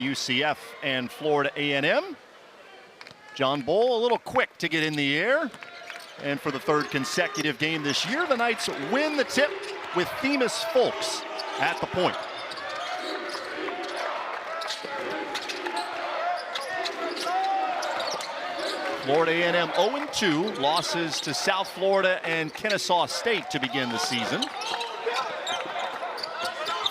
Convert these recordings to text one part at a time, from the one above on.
UCF and Florida A&M. John Bull a little quick to get in the air. And for the third consecutive game this year, the Knights win the tip with Themis Folks at the point. Florida A&M 0-2, losses to South Florida and Kennesaw State to begin the season.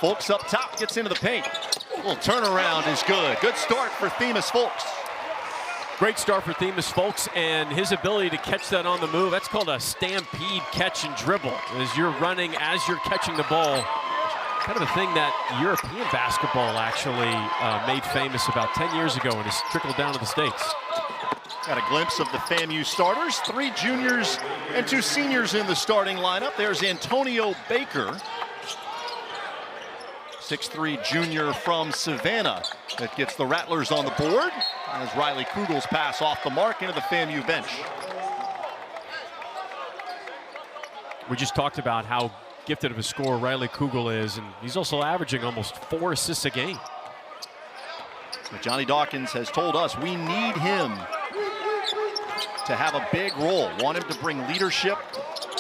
Folks up top, gets into the paint. A little turnaround is good. Good start for Themis Folks. Great start for Themis Folks, and his ability to catch that on the move. That's called a stampede catch and dribble. As you're running, as you're catching the ball. Kind of a thing that European basketball actually made famous about 10 years ago and has trickled down to the States. Got a glimpse of the FAMU starters. 3 juniors and 2 seniors in the starting lineup. There's Antonio Baker, 6'3" junior from Savannah, that gets the Rattlers on the board as Riley Kugel's pass off the mark into the FAMU bench. We just talked about how gifted of a scorer Riley Kugel is, and he's also averaging almost 4 assists a game. But Johnny Dawkins has told us we need him to have a big role. Want him to bring leadership,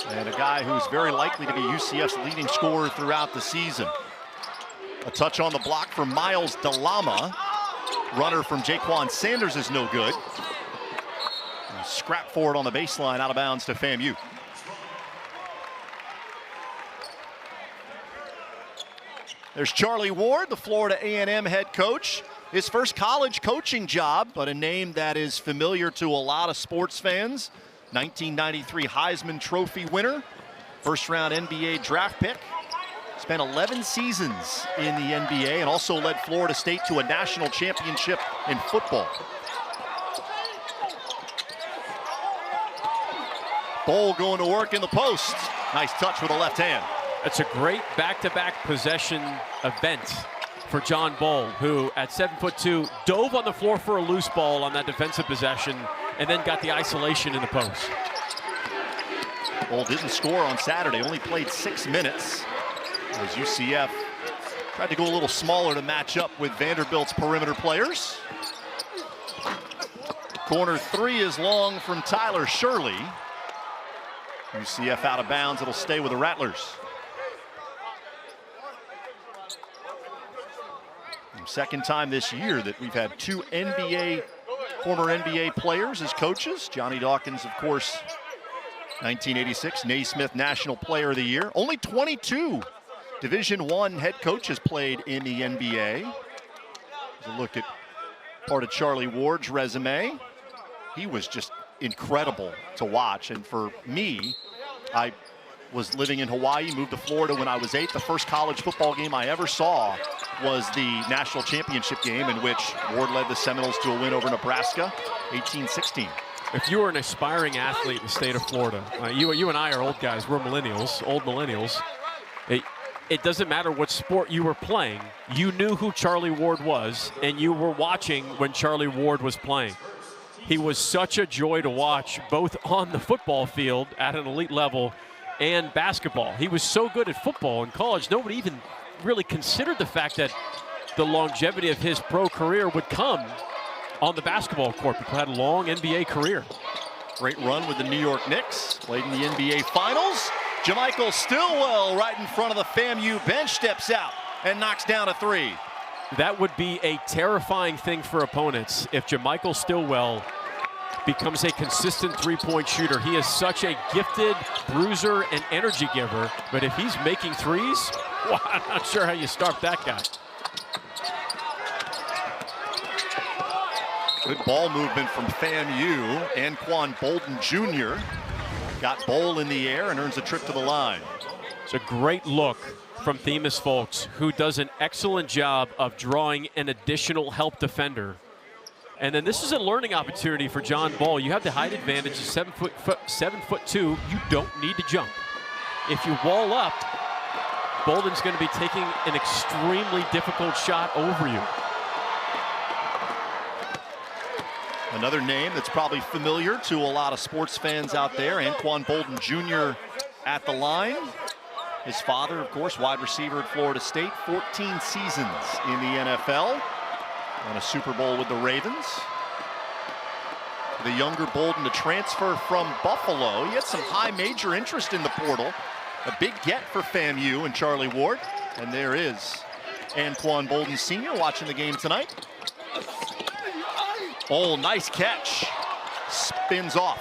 and a guy who's very likely to be UCF's leading scorer throughout the season. A touch on the block for Miles DeLama. Runner from Jaquan Sanders is no good. And scrap forward on the baseline, out of bounds to FAMU. There's Charlie Ward, the Florida A&M head coach. His first college coaching job, but a name that is familiar to a lot of sports fans. 1993 Heisman Trophy winner, first-round NBA draft pick. Spent 11 seasons in the NBA and also led Florida State to a national championship in football. Bull going to work in the post. Nice touch with the left hand. It's a great back-to-back possession event for John Bull, who at 7'2" dove on the floor for a loose ball on that defensive possession and then got the isolation in the post. Bull didn't score on Saturday, only played 6 minutes as UCF tried to go a little smaller to match up with Vanderbilt's perimeter players. Corner 3 is long from Tyler Shirley. UCF out of bounds, it'll stay with the Rattlers. Second time this year that we've had 2 former NBA players as coaches. Johnny Dawkins, of course, 1986 Naismith National Player of the Year. Only 22 Division I head coaches played in the NBA. Here's a look at part of Charlie Ward's resume. He was just incredible to watch, and for me, I was living in Hawaii, moved to Florida when I was 8. The first college football game I ever saw was the national championship game in which Ward led the Seminoles to a win over Nebraska, 18-16. If you were an aspiring athlete in the state of Florida, you and I are old guys, we're millennials, old millennials. It doesn't matter what sport you were playing, you knew who Charlie Ward was, and you were watching when Charlie Ward was playing. He was such a joy to watch, both on the football field at an elite level and basketball. He was so good at football in college, nobody even really considered the fact that the longevity of his pro career would come on the basketball court. People had a long NBA career. Great run with the New York Knicks, played in the NBA Finals. Jamichael Stillwell right in front of the FAMU bench, steps out and knocks down a 3. That would be a terrifying thing for opponents if Jamichael Stillwell becomes a consistent three-point shooter. He is such a gifted bruiser and energy giver, but if he's making threes, well, I'm not sure how you stop that guy. Good ball movement from FAMU. Anquan Bolden Jr. got Bull in the air and earns a trip to the line. It's a great look from Themis Folks, who does an excellent job of drawing an additional help defender. And then this is a learning opportunity for John Bull. You have the height advantage of 7'2". You don't need to jump. If you wall up, Bolden's going to be taking an extremely difficult shot over you. Another name that's probably familiar to a lot of sports fans out there, Anquan Bolden Jr. at the line. His father, of course, wide receiver at Florida State, 14 seasons in the NFL. Won a Super Bowl with the Ravens. The younger Bolden to transfer from Buffalo. He had some high major interest in the portal. A big get for FAMU and Charlie Ward. And there is Anquan Bolden Sr. watching the game tonight. Oh, nice catch. Spins off.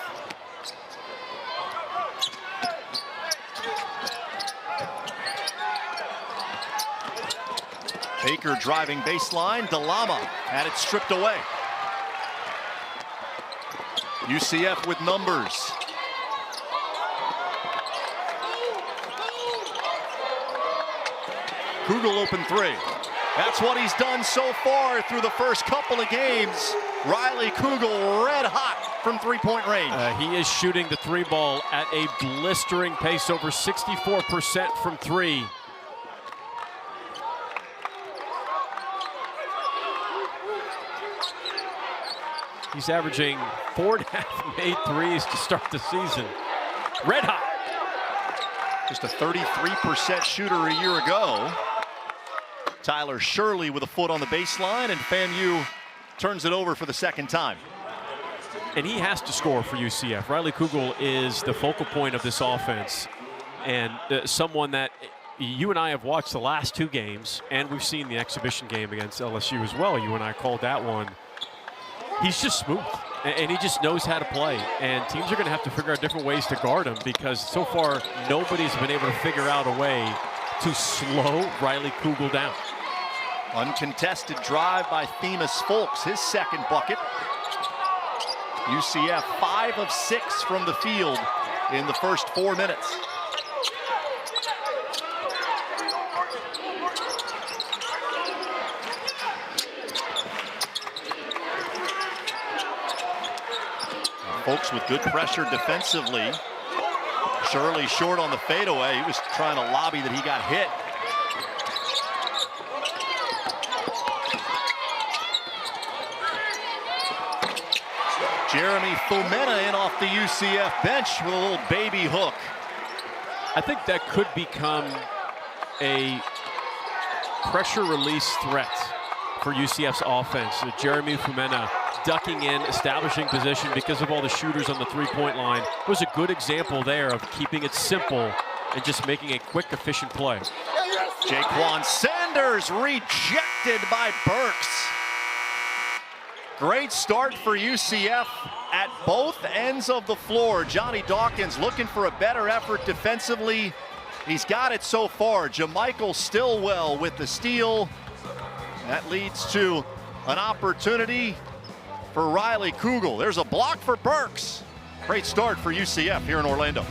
Baker driving baseline. DeLama had it stripped away. UCF with numbers. Kugel open three. That's what he's done so far through the first couple of games. Riley Kugel red hot from three-point range. He is shooting the three ball at a blistering pace, over 64% from three. He's averaging 4.5 made threes to start the season. Red hot. Just a 33% shooter a year ago. Tyler Shirley with a foot on the baseline, and FAMU turns it over for the second time. And he has to score for UCF. Riley Kugel is the focal point of this offense, and someone that you and I have watched the last two games, and we've seen the exhibition game against LSU as well. You and I called that one. He's just smooth, and he just knows how to play. And teams are going to have to figure out different ways to guard him, because so far nobody's been able to figure out a way to slow Riley Kugel down. Uncontested drive by Themis Folks, his second bucket. UCF 5 of 6 from the field in the first 4 minutes. Folks with good pressure defensively. Shirley short on the fadeaway. He was trying to lobby that he got hit. Jeremy Fumena in off the UCF bench with a little baby hook. I think that could become a pressure release threat for UCF's offense. So Jeremy Fumena ducking in, establishing position because of all the shooters on the three-point line. It was a good example there of keeping it simple and just making a quick, efficient play. Jaquan Sanders rejected by Burks. Great start for UCF at both ends of the floor. Johnny Dawkins looking for a better effort defensively. He's got it so far. JaMychal Stillwell with the steal. That leads to an opportunity for Riley Kugel. There's a block for Burks. Great start for UCF here in Orlando.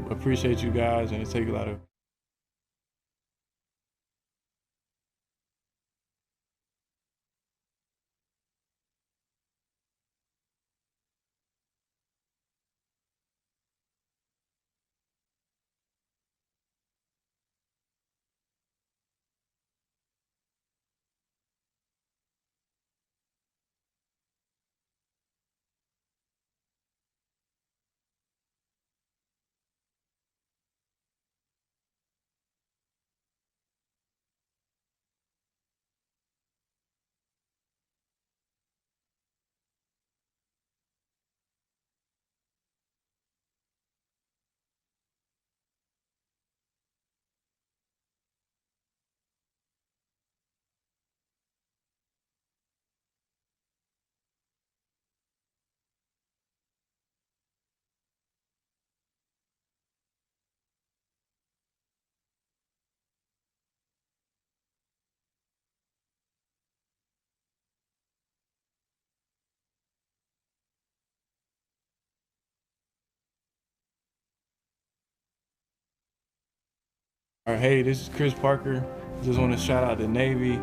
Appreciate you guys, and it takes a lot of Hey, this is Chris Parker. Just want to shout out the Navy.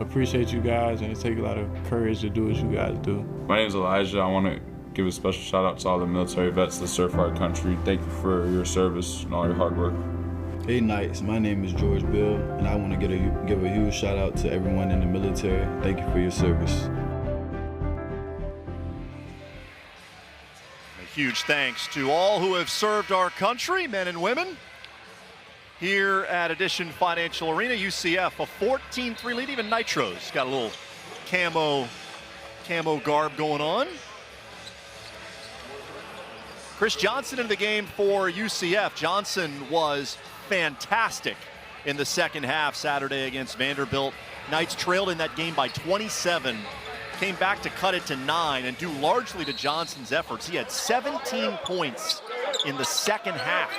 Appreciate you guys, and it takes a lot of courage to do what you guys do. My name is Elijah. I want to give a special shout out to all the military vets that serve our country. Thank you for your service and all your hard work. Hey Knights, my name is George Bill, and I want to give a huge shout out to everyone in the military. Thank you for your service. A huge thanks to all who have served our country, men and women. Here at Edition Financial Arena, UCF, a 14-3 lead. Even Nitro's got a little camo garb going on. Chris Johnson in the game for UCF. Johnson was fantastic in the second half Saturday against Vanderbilt. Knights trailed in that game by 27, came back to cut it to 9, and due largely to Johnson's efforts. He had 17 points in the second half.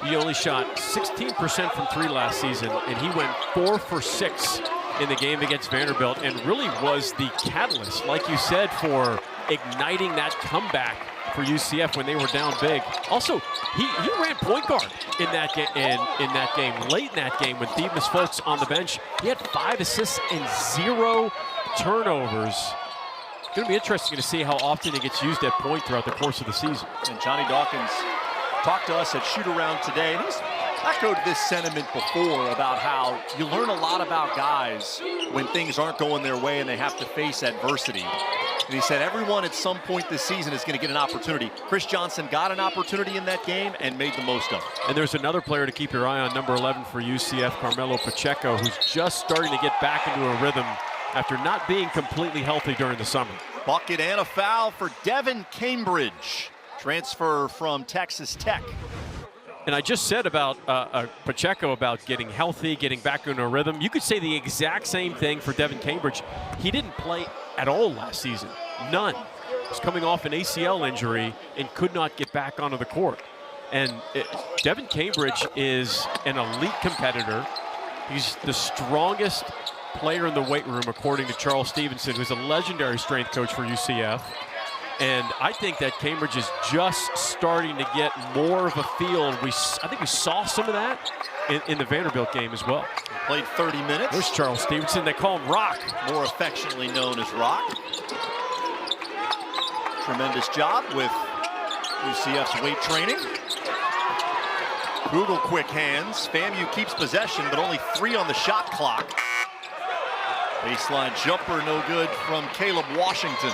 He only shot 16% from 3 last season, and he went 4 for 6 in the game against Vanderbilt, and really was the catalyst, like you said, for igniting that comeback for UCF when they were down big. Also, he ran point guard in that game. Late in that game, with Demas Folks on the bench, he had 5 assists and 0 turnovers. It's going to be interesting to see how often he gets used at point throughout the course of the season. And Johnny Dawkins talked to us at shoot-around today, and he's echoed this sentiment before about how you learn a lot about guys when things aren't going their way and they have to face adversity. And he said everyone at some point this season is going to get an opportunity. Chris Johnson got an opportunity in that game and made the most of it. And there's another player to keep your eye on, number 11 for UCF, Carmelo Pacheco, who's just starting to get back into a rhythm after not being completely healthy during the summer. Bucket and a foul for Devin Cambridge, transfer from Texas Tech. And I just said about Pacheco about getting healthy, getting back into a rhythm. You could say the exact same thing for Devin Cambridge. He didn't play at all last season, none. He's coming off an ACL injury and could not get back onto the court. And Devin Cambridge is an elite competitor. He's the strongest player in the weight room, according to Charles Stevenson, who's a legendary strength coach for UCF. And I think that Cambridge is just starting to get more of a feel. I think we saw some of that in the Vanderbilt game as well. He played 30 minutes. There's Charles Stevenson. They call him Rock. More affectionately known as Rock. Tremendous job with UCF's weight training. Google quick hands. FAMU keeps possession, but only 3 on the shot clock. Baseline jumper, no good from Caleb Washington.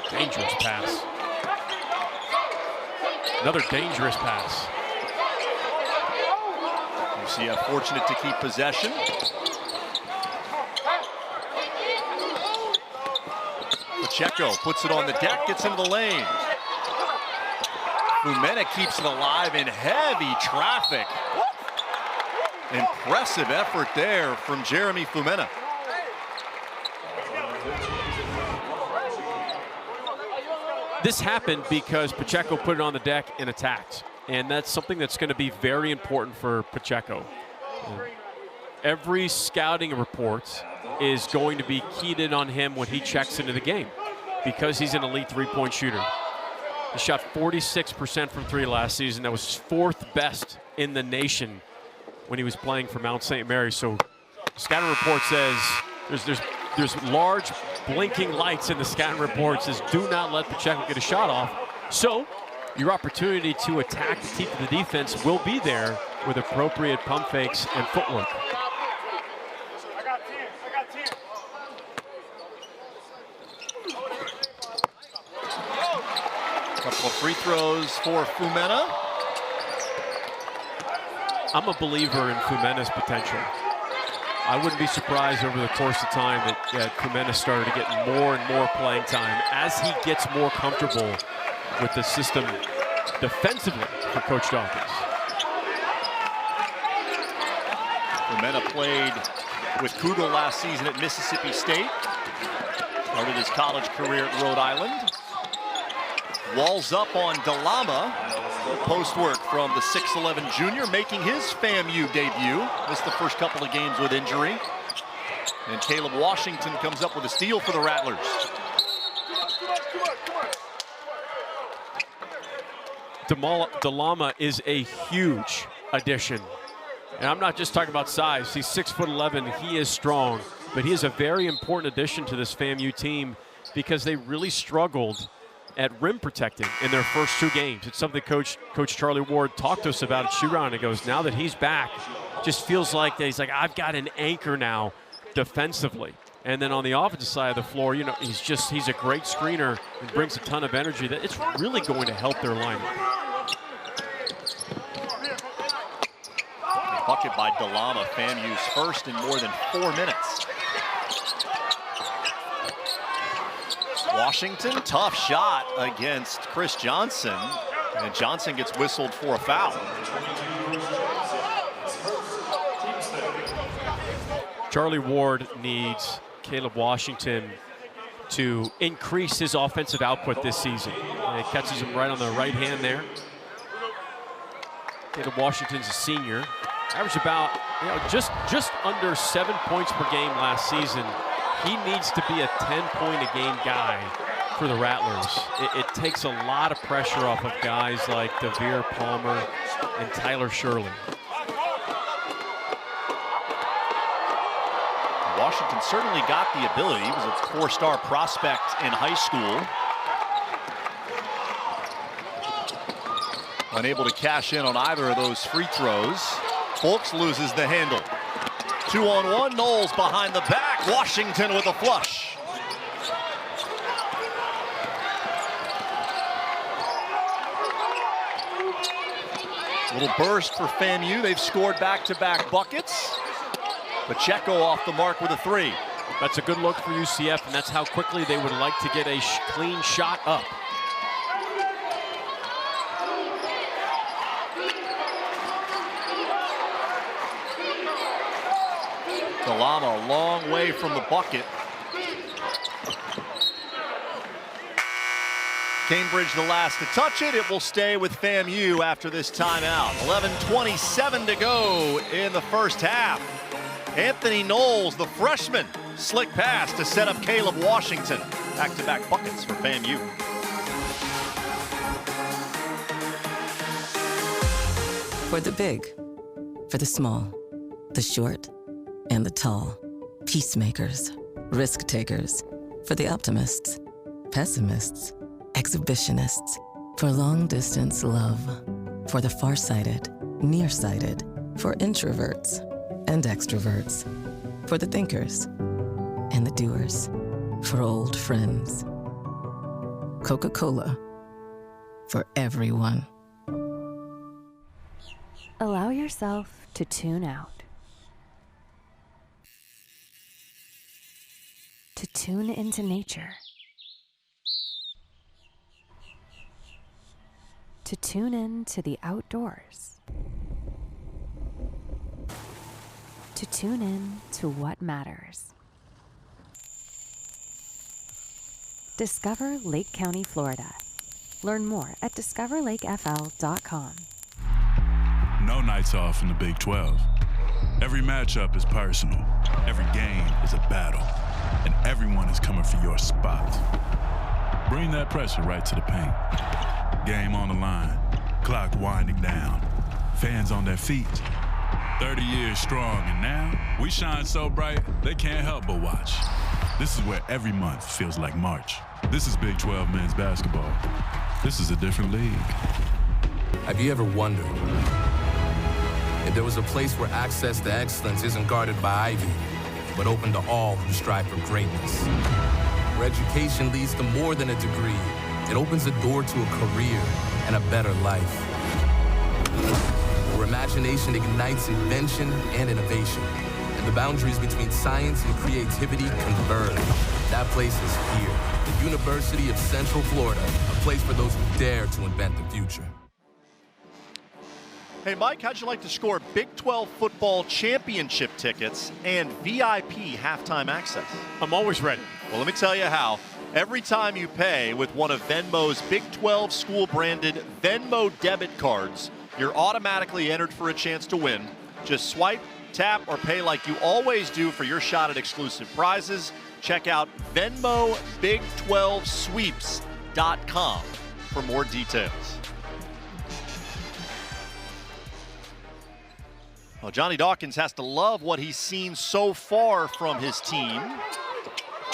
Dangerous pass. Another dangerous pass. UCF fortunate to keep possession. Pacheco puts it on the deck, gets into the lane. Fumena keeps it alive in heavy traffic. Impressive effort there from Jeremy Fumena. This happened because Pacheco put it on the deck and attacked. And that's something that's going to be very important for Pacheco. Every scouting report is going to be keyed in on him when he checks into the game because he's an elite three-point shooter. He shot 46% from 3 last season. That was 4th best in the nation when he was playing for Mount St. Mary. So scouting report says there's large blinking lights in the scouting report. Says do not let Pacheco get a shot off. So your opportunity to attack the teeth of the defense will be there with appropriate pump fakes and footwork. Couple of free throws for Fumena. I'm a believer in Fumena's potential. I wouldn't be surprised over the course of time that Fumena started to get more and more playing time as he gets more comfortable with the system defensively for Coach Dawkins. Fumena played with Kugel last season at Mississippi State. Started his college career at Rhode Island. Walls up on Dalama. Post work from the 6'11 junior, making his FAMU debut. Missed the first couple of games with injury. And Caleb Washington comes up with a steal for the Rattlers. DeLama is a huge addition. And I'm not just talking about size. He's 6'11". He is strong. But he is a very important addition to this FAMU team because they really struggled at rim protecting in their first 2 games. It's something Coach Charlie Ward talked to us about at shoot-around. He goes, now that he's back, just feels like that he's like, I've got an anchor now defensively. And then on the offensive side of the floor, you know, he's a great screener and brings a ton of energy. That it's really going to help their lineup. Bucket by DeLama, FAMU's first in more than 4 minutes. Washington, tough shot against Chris Johnson, and Johnson gets whistled for a foul. Charlie Ward needs Caleb Washington to increase his offensive output this season. And he catches him right on the right hand there. Caleb Washington's a senior. Averaged about, you know, just under 7 points per game last season. He needs to be a 10-point-a-game guy for the Rattlers. It takes a lot of pressure off of guys like Devere Palmer and Tyler Shirley. Washington certainly got the ability. He was a 4-star prospect in high school. Unable to cash in on either of those free throws. Folks loses the handle. 2-on-1, Knowles behind the back. Washington with a flush. Little burst for FAMU. They've scored back-to-back buckets. Pacheco off the mark with a 3. That's a good look for UCF, and that's how quickly they would like to get a clean shot up. DeLama a long way from the bucket. Cambridge the last to touch it. It will stay with FAMU after this timeout. 11:27 to go in the first half. Anthony Knowles, the freshman, slick pass to set up Caleb Washington. Back-to-back buckets for FAMU. For the big, for the small, the short, and the tall. Peacemakers, risk takers. For the optimists, pessimists, exhibitionists. For long distance love. For the farsighted, nearsighted. For introverts and extroverts. For the thinkers and the doers. For old friends. Coca-Cola. For everyone. Allow yourself to tune out. To tune into nature. To tune in to the outdoors. To tune in to what matters. Discover Lake County, Florida. Learn more at discoverlakefl.com. No nights off in the Big 12. Every matchup is personal. Every game is a battle. And everyone is coming for your spot. Bring that pressure right to the paint. Game on the line. Clock winding down. Fans on their feet. 30 years strong, and now we shine so bright they can't help but watch. This is where every month feels like March. This is Big 12 men's basketball. This is a different league. Have you ever wondered if there was a place where access to excellence isn't guarded by ivy, but open to all who strive for greatness? Where education leads to more than a degree. It opens the door to a career and a better life. Where imagination ignites invention and innovation, and the boundaries between science and creativity converge. That place is here, the University of Central Florida, a place for those who dare to invent the future. Hey, Mike, how'd you like to score Big 12 football championship tickets and VIP halftime access? I'm always ready. Well, let me tell you how. Every time you pay with one of Venmo's Big 12 school-branded Venmo debit cards, you're automatically entered for a chance to win. Just swipe, tap, or pay like you always do for your shot at exclusive prizes. Check out VenmoBig12Sweeps.com for more details. Well, Johnny Dawkins has to love what he's seen so far from his team.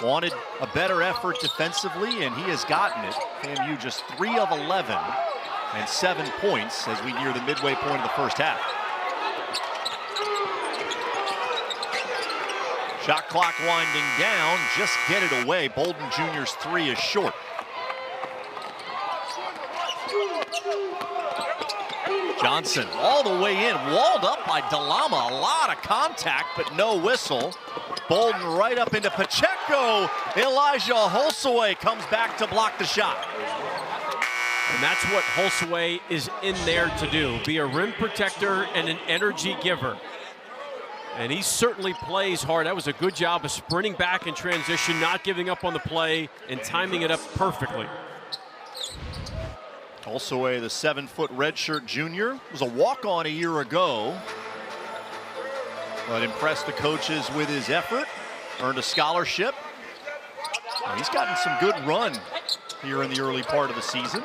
Wanted a better effort defensively, and he has gotten it. FAMU just 3 of 11 and 7 points as we near the midway point of the first half. Shot clock winding down, just get it away. Bolden Jr.'s 3 is short. Johnson all the way in, walled up by Dalama. A lot of contact, but no whistle. Bolden right up into Pacheco. Elijah Holsaway comes back to block the shot. And that's what Holsaway is in there to do, be a rim protector and an energy giver. And he certainly plays hard. That was a good job of sprinting back in transition, not giving up on the play, and timing it up perfectly. Holsaway, the 7-foot redshirt junior, was a walk-on a year ago, but impressed the coaches with his effort, earned a scholarship. And he's gotten some good run here in the early part of the season.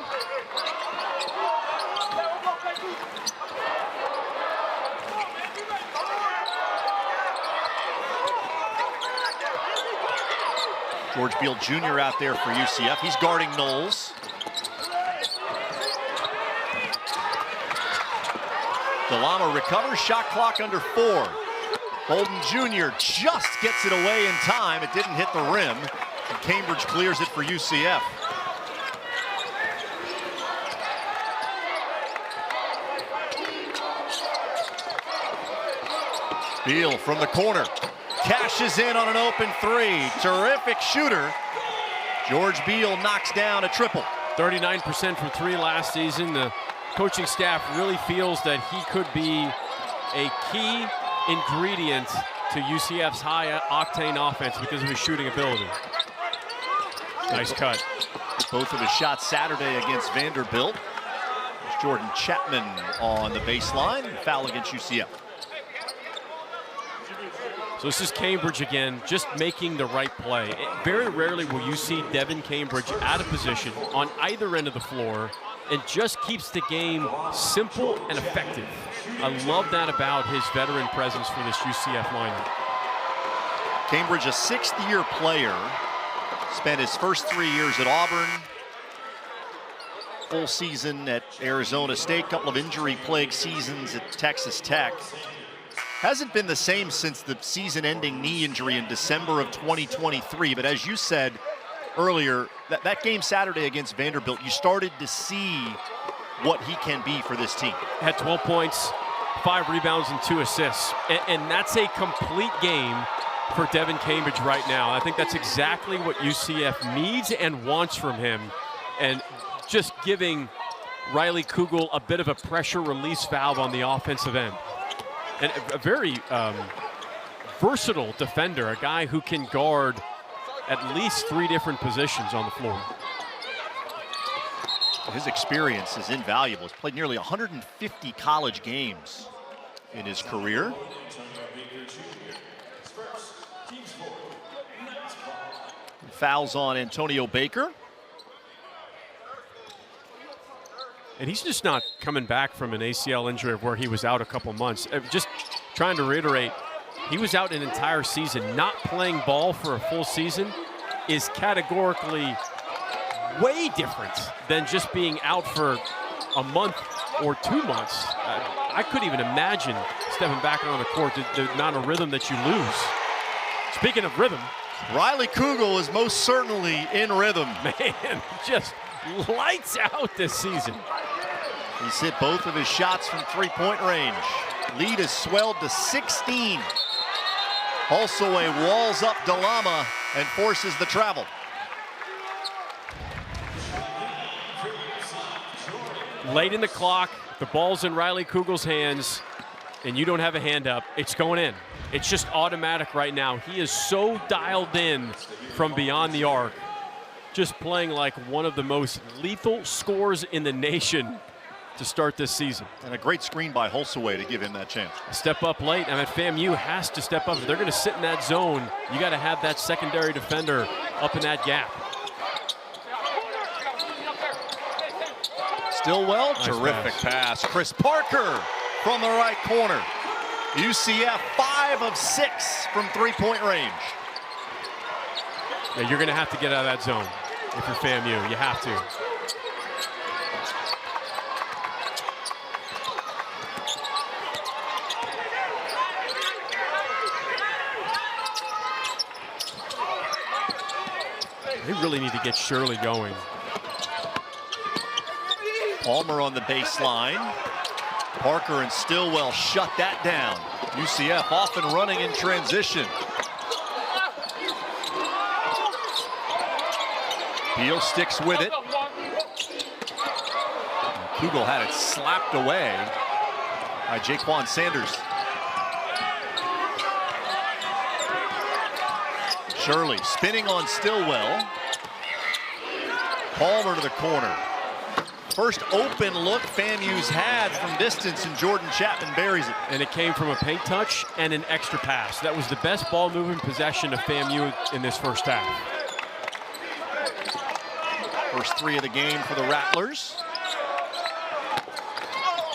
George Beal Jr. out there for UCF. He's guarding Knowles. Dalama recovers, shot clock under 4. Bolden Jr. just gets it away in time. It didn't hit the rim. And Cambridge clears it for UCF. Beal from the corner. Cashes in on an open 3. Terrific shooter. George Beal knocks down a triple. 39% from 3 last season. The coaching staff really feels that he could be a key ingredient to UCF's high-octane offense because of his shooting ability. Nice cut. Both of his shots Saturday against Vanderbilt. There's Jordan Chapman on the baseline. Foul against UCF. So this is Cambridge again, just making the right play. Very rarely will you see Devin Cambridge out of position on either end of the floor and just keeps the game simple and effective. I love that about his veteran presence for this UCF lineup. Cambridge, a 6th-year player, spent his first 3 years at Auburn, full season at Arizona State, couple of injury-plagued seasons at Texas Tech. Hasn't been the same since the season-ending knee injury in December of 2023, but as you said earlier, that game Saturday against Vanderbilt, you started to see what he can be for this team. Had 12 points, 5 rebounds, and 2 assists. And that's a complete game for Devin Cambridge right now. I think that's exactly what UCF needs and wants from him. And just giving Riley Kugel a bit of a pressure release valve on the offensive end. And a very versatile defender, a guy who can guard at least 3 different positions on the floor. His experience is invaluable. He's played nearly 150 college games in his career. Fouls on Antonio Baker. And he's just not coming back from an ACL injury of where he was out a couple months. Just trying to reiterate, he was out an entire season. Not playing ball for a full season is categorically way different than just being out for a month or 2 months. I couldn't even imagine stepping back on the court, the amount of rhythm that you lose. Speaking of rhythm, Riley Kugel is most certainly in rhythm. Man, just lights out this season. He's hit both of his shots from 3-point range. Lead has swelled to 16. Holsaway walls up Dalama and forces the travel. Late in the clock, the ball's in Riley Kugel's hands, and you don't have a hand up. It's going in. It's just automatic right now. He is so dialed in from beyond the arc, just playing like one of the most lethal scorers in the nation to start this season. And a great screen by Holsaway to give him that chance. Step up late. I mean, FAMU has to step up. If they're going to sit in that zone, you got to have that secondary defender up in that gap. Stillwell, nice terrific pass. Chris Parker from the right corner. UCF 5 of 6 from three-point range. Yeah, you're going to have to get out of that zone if you're FAMU. You have to. They really need to get Shirley going. Palmer on the baseline. Parker and Stillwell shut that down. UCF off and running in transition. Beal sticks with it. Kugel had it slapped away by Jaquan Sanders. Shirley spinning on Stillwell. Palmer to the corner. First open look FAMU's had from distance, and Jordan Chapman buries it. And it came from a paint touch and an extra pass. That was the best ball moving possession of FAMU in this first half. First three of the game for the Rattlers.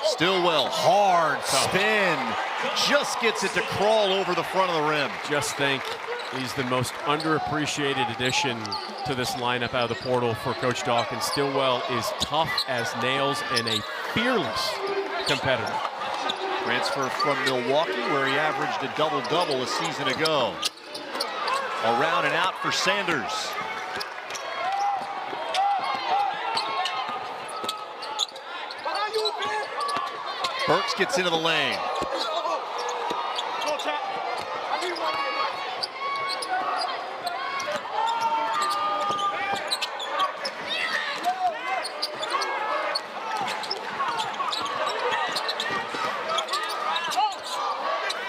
Stillwell, hard spin. Just gets it to crawl over the front of the rim. Just think, he's the most underappreciated addition to this lineup out of the portal for Coach Dawkins. Stillwell is tough as nails and a fearless competitor. Transfer from Milwaukee, where he averaged a double-double a season ago. Around and out for Sanders. Burks gets into the lane.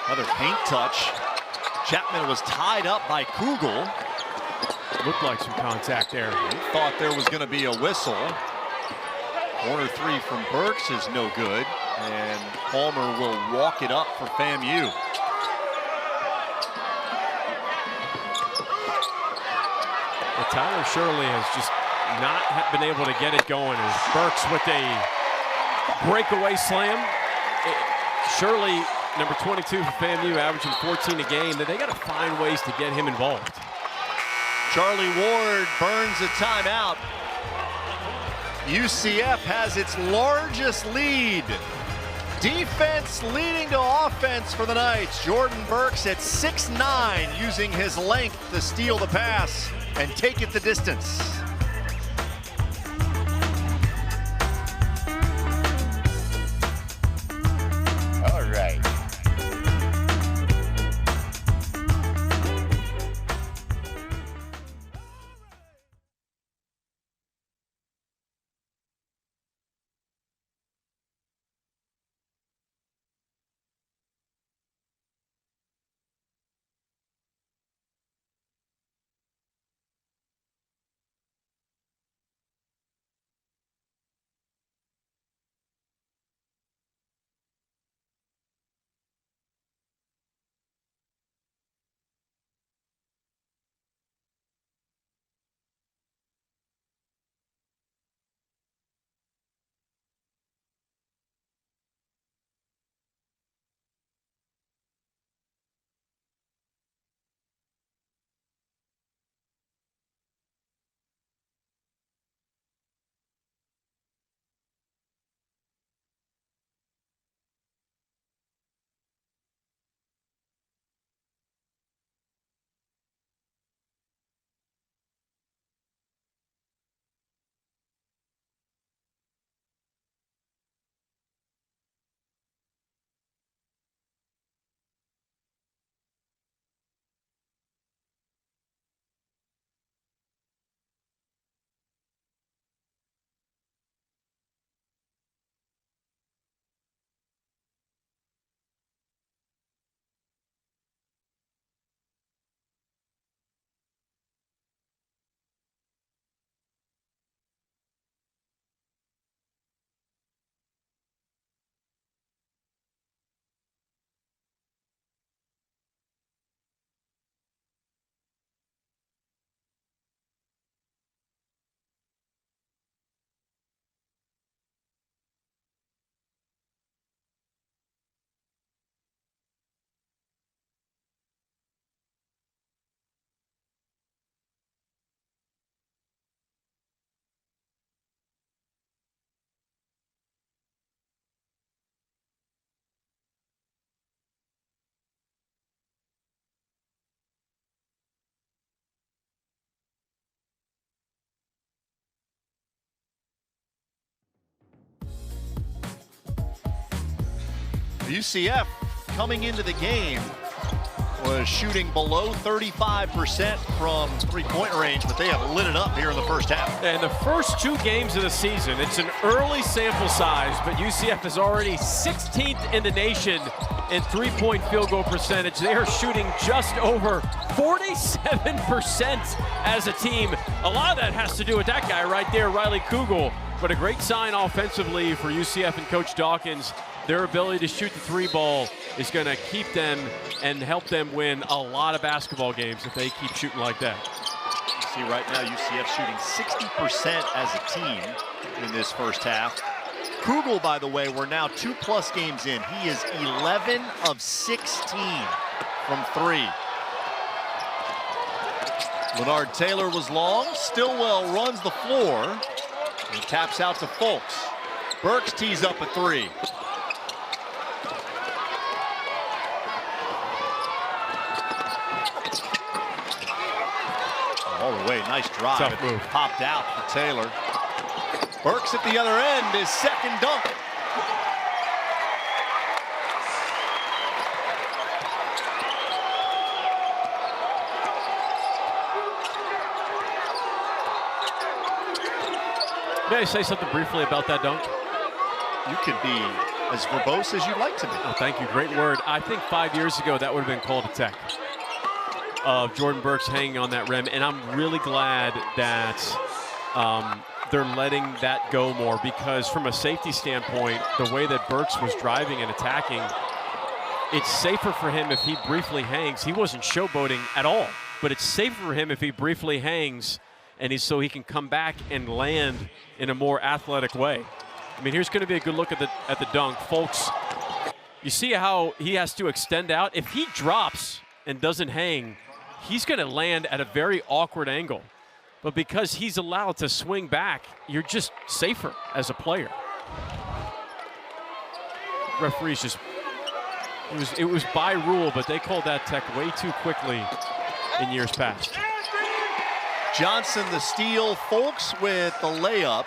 Another paint touch. Chapman was tied up by Kugel. Looked like some contact there. He thought there was going to be a whistle. Corner three from Burks is no good, and Palmer will walk it up for FAMU. Well, Tyler Shirley has just not been able to get it going. As Burks with a breakaway slam. Shirley, number 22 for FAMU, averaging 14 a game. They got to find ways to get him involved. Charlie Ward burns a timeout. UCF has its largest lead. Defense leading to offense for the Knights. Jordan Burks at 6'9", using his length to steal the pass and take it the distance. UCF coming into the game was shooting below 35% from three-point range, but they have lit it up here in the first half. And the first 2 games of the season, it's an early sample size, but UCF is already 16th in the nation in three-point field goal percentage. They are shooting just over 47% as a team. A lot of that has to do with that guy right there, Riley Kugel. But a great sign offensively for UCF and Coach Dawkins. Their ability to shoot the 3 ball is going to keep them and help them win a lot of basketball games if they keep shooting like that. You see right now UCF shooting 60% as a team in this first half. Kugel, by the way, we're now 2+ games in. He is 11 of 16 from 3. Leonard Taylor was long. Stillwell runs the floor and taps out to Folks. Burks tees up a 3. All the way, nice drive. Tough move. Popped out for Taylor. Burks at the other end, his second dunk. May I say something briefly about that dunk? You could be as verbose as you'd like to be. Oh, thank you, great word. I think 5 years ago that would have been called a tech. Of Jordan Burks hanging on that rim, and I'm really glad that they're letting that go more, because from a safety standpoint, the way that Burks was driving and attacking, it's safer for him if he briefly hangs. He wasn't showboating at all, but it's safer for him if he briefly hangs, and so he can come back and land in a more athletic way. I mean, here's going to be a good look at the dunk. Folks, you see how he has to extend out? If he drops and doesn't hang, he's going to land at a very awkward angle. But because he's allowed to swing back, you're just safer as a player. Referees just, it was by rule, but they called that tech way too quickly in years past. Johnson the steal, Folks with the layup.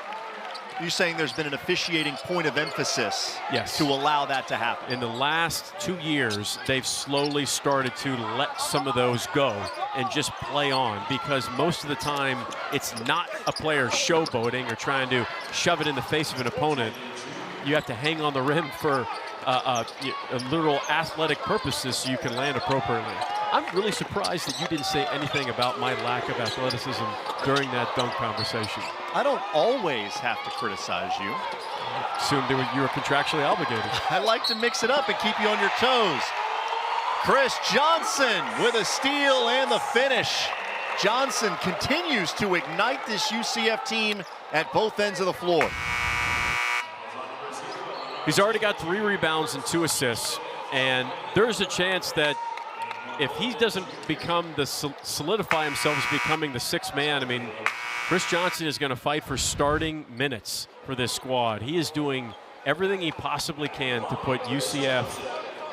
You're saying there's been an officiating point of emphasis, yes, to allow that to happen. In the last 2 years, they've slowly started to let some of those go and just play on, because most of the time it's not a player showboating or trying to shove it in the face of an opponent. You have to hang on the rim for literal athletic purposes so you can land appropriately. I'm really surprised that you didn't say anything about my lack of athleticism during that dunk conversation. I don't always have to criticize you. I assumed you were contractually obligated. I like to mix it up and keep you on your toes. Chris Johnson with a steal and the finish. Johnson continues to ignite this UCF team at both ends of the floor. He's already got 3 rebounds and 2 assists, and there's a chance that if he doesn't solidify himself as becoming the 6th man, I mean, Chris Johnson is going to fight for starting minutes for this squad. He is doing everything he possibly can to put UCF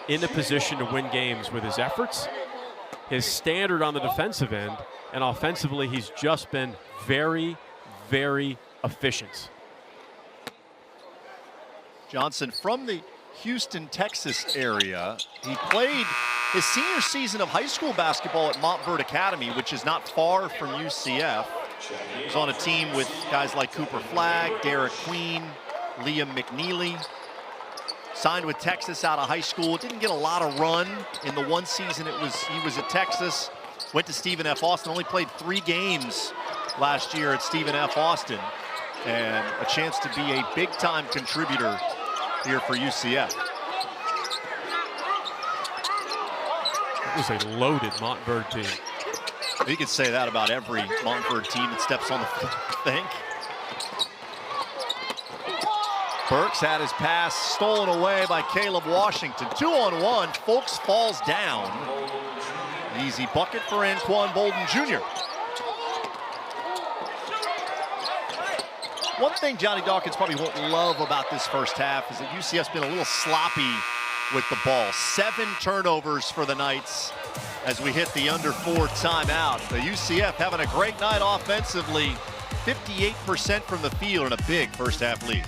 in a position to win games with his efforts, his standard on the defensive end, and offensively, he's just been very, very efficient. Johnson from the Houston, Texas area. He played his senior season of high school basketball at Montverde Academy, which is not far from UCF. He was on a team with guys like Cooper Flagg, Derek Queen, Liam McNeely. Signed with Texas out of high school. Didn't get a lot of run in the one season he was at Texas. Went to Stephen F. Austin, only played 3 games last year at Stephen F. Austin. And a chance to be a big-time contributor here for UCF. It was a loaded Montverde team. You could say that about every Montverde team that steps on the field, I think. Burks had his pass stolen away by Caleb Washington. 2-on-1, Folks falls down. Easy bucket for Anquan Bolden Jr. One thing Johnny Dawkins probably won't love about this first half is that UCF's been a little sloppy with the ball. 7 turnovers for the Knights as we hit the under 4 timeout. The UCF having a great night offensively. 58% from the field and a big first half lead.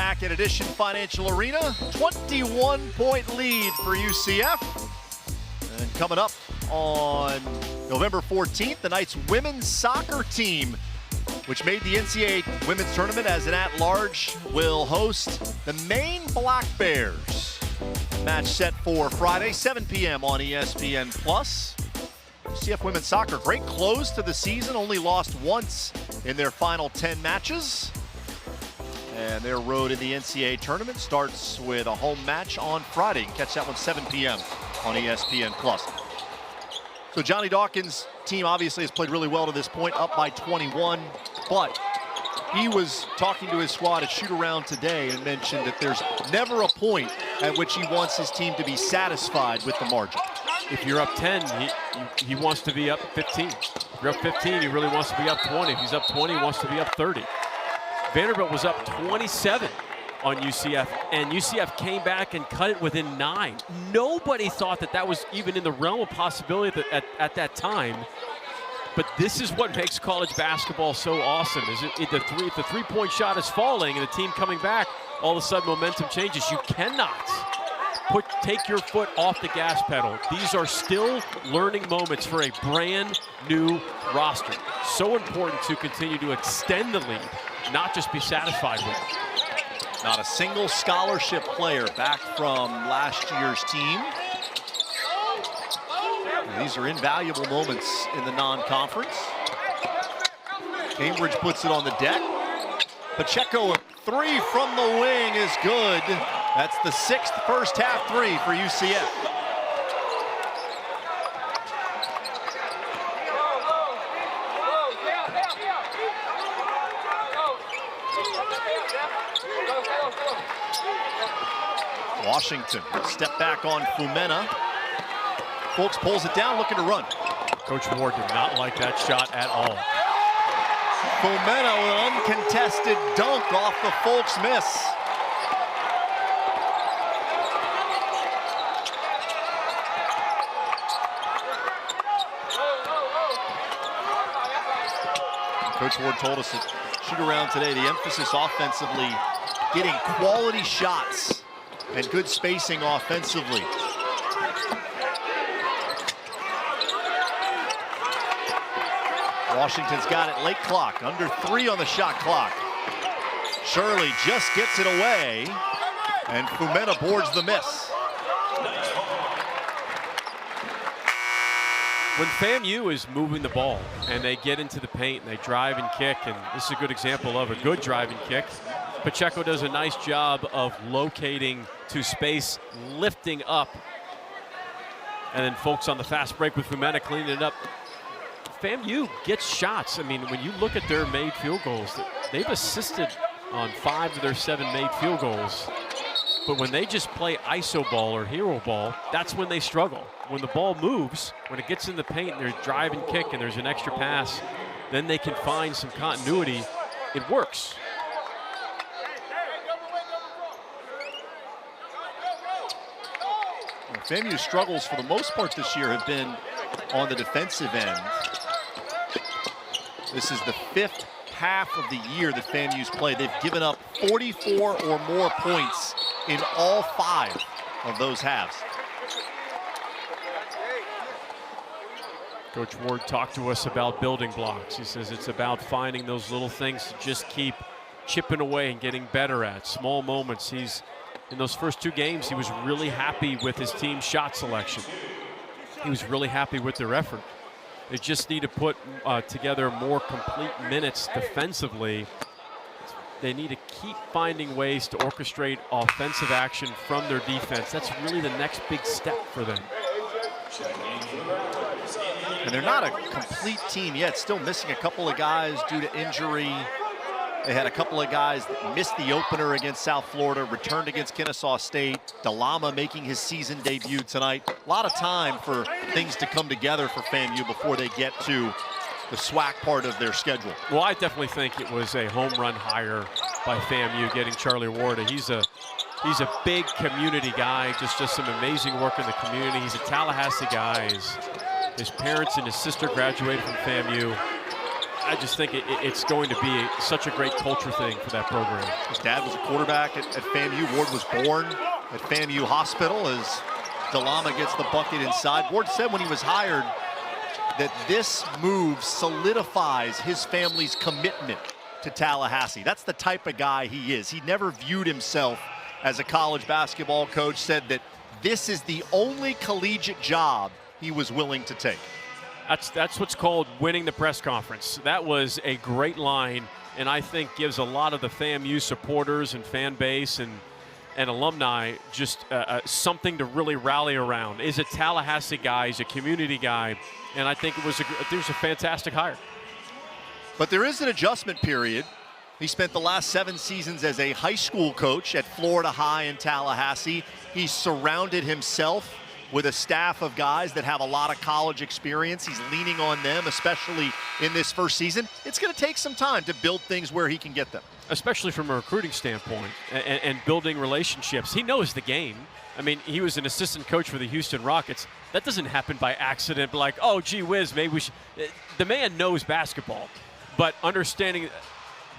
back at Edition Financial Arena. 21-point lead for UCF. And coming up on November 14th, the Knights women's soccer team, which made the NCAA women's tournament as an at-large, will host the Maine Black Bears. Match set for Friday, 7 p.m. on ESPN+. UCF women's soccer, great close to the season, only lost once in their final 10 matches. And their road in the NCAA tournament starts with a home match on Friday. You can catch that one 7 p.m. on ESPN+. So Johnny Dawkins' team obviously has played really well to this point, up by 21, but he was talking to his squad at shoot-around today and mentioned that there's never a point at which he wants his team to be satisfied with the margin. If you're up 10, he wants to be up 15. If you're up 15, he really wants to be up 20. If he's up 20, he wants to be up 30. Vanderbilt was up 27 on UCF, and UCF came back and cut it within 9. Nobody thought that was even in the realm of possibility at that time. But this is what makes college basketball so awesome. If the three-point shot is falling and the team coming back, all of a sudden momentum changes. You cannot take your foot off the gas pedal. These are still learning moments for a brand new roster. So important to continue to extend the lead, not just be satisfied with it. Not a single scholarship player back from last year's team. And these are invaluable moments in the non-conference. Cambridge puts it on the deck. Pacheco, a three from the wing is good. That's the 6th first half three for UCF. Washington, step back on Fumena. Folks pulls it down, looking to run. Coach Ward did not like that shot at all. Fumena with an uncontested dunk off the Folks miss. Coach Ward told us at shoot-around today, the emphasis offensively, getting quality shots and good spacing offensively. Washington's got it late clock, under 3 on the shot clock. Shirley just gets it away, and Fumena boards the miss. When FAMU is moving the ball and they get into the paint and they drive and kick, and this is a good example of a good drive and kick, Pacheco does a nice job of locating to space, lifting up, and then folks on the fast break with Fumena cleaning it up. FAMU gets shots. I mean, when you look at their made field goals, they've assisted on 5 of their 7 made field goals. But when they just play iso ball or hero ball, that's when they struggle. When the ball moves, when it gets in the paint and there's drive and kick and there's an extra pass, then they can find some continuity. It works. FAMU's struggles for the most part this year have been on the defensive end. This is the 5th half of the year that FAMU's played. They've given up 44 or more points in all 5 of those halves. Coach Ward talked to us about building blocks. He says it's about finding those little things to just keep chipping away and getting better at. Small moments. In those first 2 games, he was really happy with his team's shot selection. He was really happy with their effort. They just need to put together more complete minutes defensively. They need to keep finding ways to orchestrate offensive action from their defense. That's really the next big step for them. And they're not a complete team yet, still missing a couple of guys due to injury. They had a couple of guys that missed the opener against South Florida, returned against Kennesaw State. Dalama making his season debut tonight. A lot of time for things to come together for FAMU before they get to the SWAC part of their schedule. Well, I definitely think it was a home run hire by FAMU getting Charlie Ward. He's a big community guy, just does some amazing work in the community. He's a Tallahassee guy. His parents and his sister graduated from FAMU. I just think it's going to be such a great culture thing for that program. His dad was a quarterback at FAMU. Ward was born at FAMU Hospital as DeLama gets the bucket inside. Ward said when he was hired that this move solidifies his family's commitment to Tallahassee. That's the type of guy he is. He never viewed himself as a college basketball coach, said that this is the only collegiate job he was willing to take. That's what's called winning the press conference. That was a great line, and I think gives a lot of the FAMU supporters and fan base and alumni just something to really rally around. Is a Tallahassee guy, he's a community guy, and I think it was a fantastic hire. But there is an adjustment period. He spent the last 7 seasons as a high school coach at Florida High in Tallahassee. He surrounded himself with a staff of guys that have a lot of college experience. He's leaning on them, especially in this first season. It's going to take some time to build things where he can get them. Especially from a recruiting standpoint and building relationships. He knows the game. I mean, he was an assistant coach for the Houston Rockets. That doesn't happen by accident, like, oh, gee whiz, maybe we should. The man knows basketball. But understanding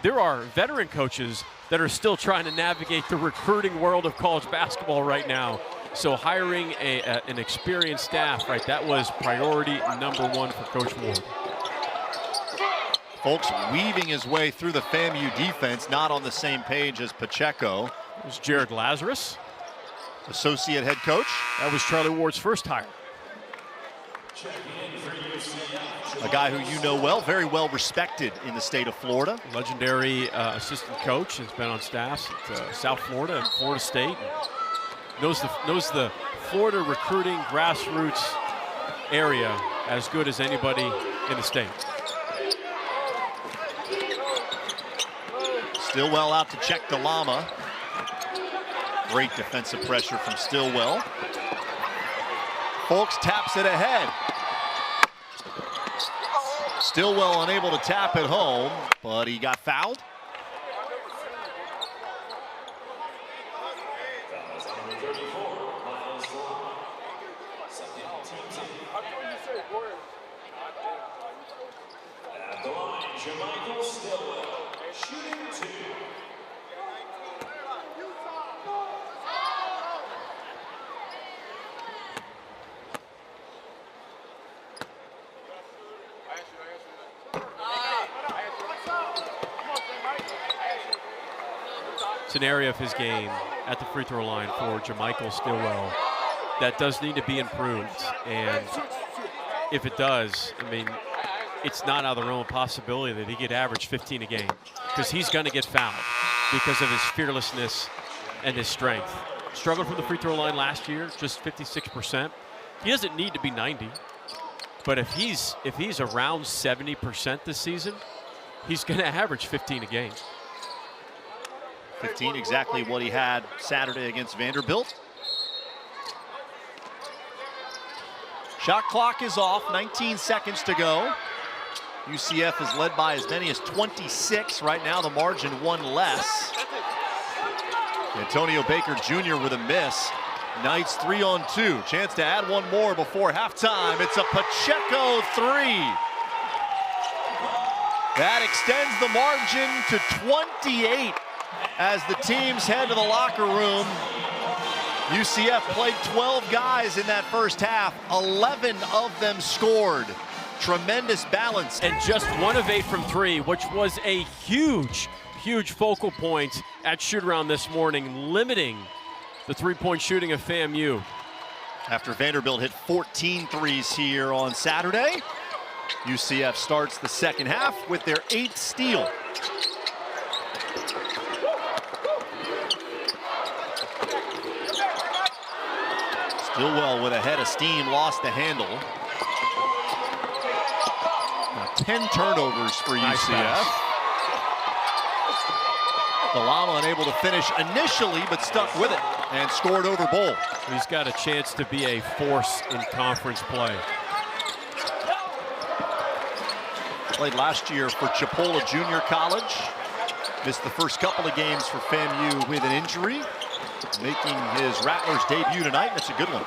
there are veteran coaches that are still trying to navigate the recruiting world of college basketball right now. So hiring an experienced staff, right, that was priority #1 for Coach Ward. Folks weaving his way through the FAMU defense, not on the same page as Pacheco. There's Jared Lazarus, associate head coach. That was Charlie Ward's first hire. A guy who you know well, very well respected in the state of Florida. Legendary assistant coach, has been on staffs at South Florida and Florida State. Knows the Florida recruiting grassroots area as good as anybody in the state. Stillwell out to check DeLama. Great defensive pressure from Stillwell. Folks taps it ahead. Stillwell unable to tap it home, but he got fouled. It's an area of his game at the free throw line for Jermichael Stillwell that does need to be improved. And if it does, I mean, it's not out of the realm of possibility that he could average 15 a game, because he's going to get fouled because of his fearlessness and his strength. Struggled from the free throw line last year, just 56%. He doesn't need to be 90, but if he's around 70% this season, he's going to average 15 a game. 15, exactly what he had Saturday against Vanderbilt. Shot clock is off, 19 seconds to go. UCF is led by as many as 26 right now, the margin one less. Antonio Baker Jr. with a miss. Knights 3-on-2, chance to add one more before halftime. It's a Pacheco 3. That extends the margin to 28 as the teams head to the locker room. UCF played 12 guys in that first half. 11 of them scored. Tremendous balance. And just 1 of 8 from 3, which was a huge focal point at shoot-around this morning, limiting the three-point shooting of FAMU. After Vanderbilt hit 14 threes here on Saturday, UCF starts the second half with their 8th steal. Stillwell with a head of steam, lost the handle. 10 turnovers for UCF. DeLama unable to finish initially, but stuck with it and scored over Bull. He's got a chance to be a force in conference play. Played last year for Chipola Junior College. Missed the first couple of games for FAMU with an injury. Making his Rattlers debut tonight, and it's a good one.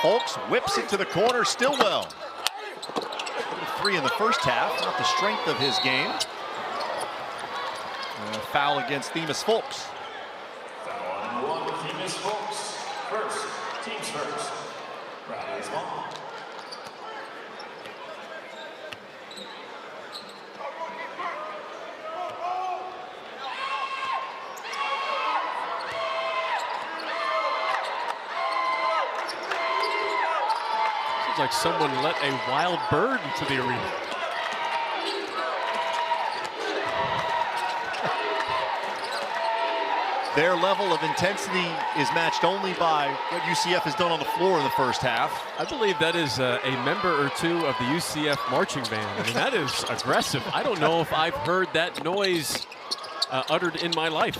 Folks whips it to the corner, Stillwell. 3 in the first half, not the strength of his game. And a foul against Themis Folks. Foul on Themis Folks. First, team's first. Riley's ball. Like someone let a wild bird into the arena. Their level of intensity is matched only by what UCF has done on the floor in the first half. I believe that is a member or two of the UCF marching band. I mean, that is aggressive. I don't know if I've heard that noise uttered in my life.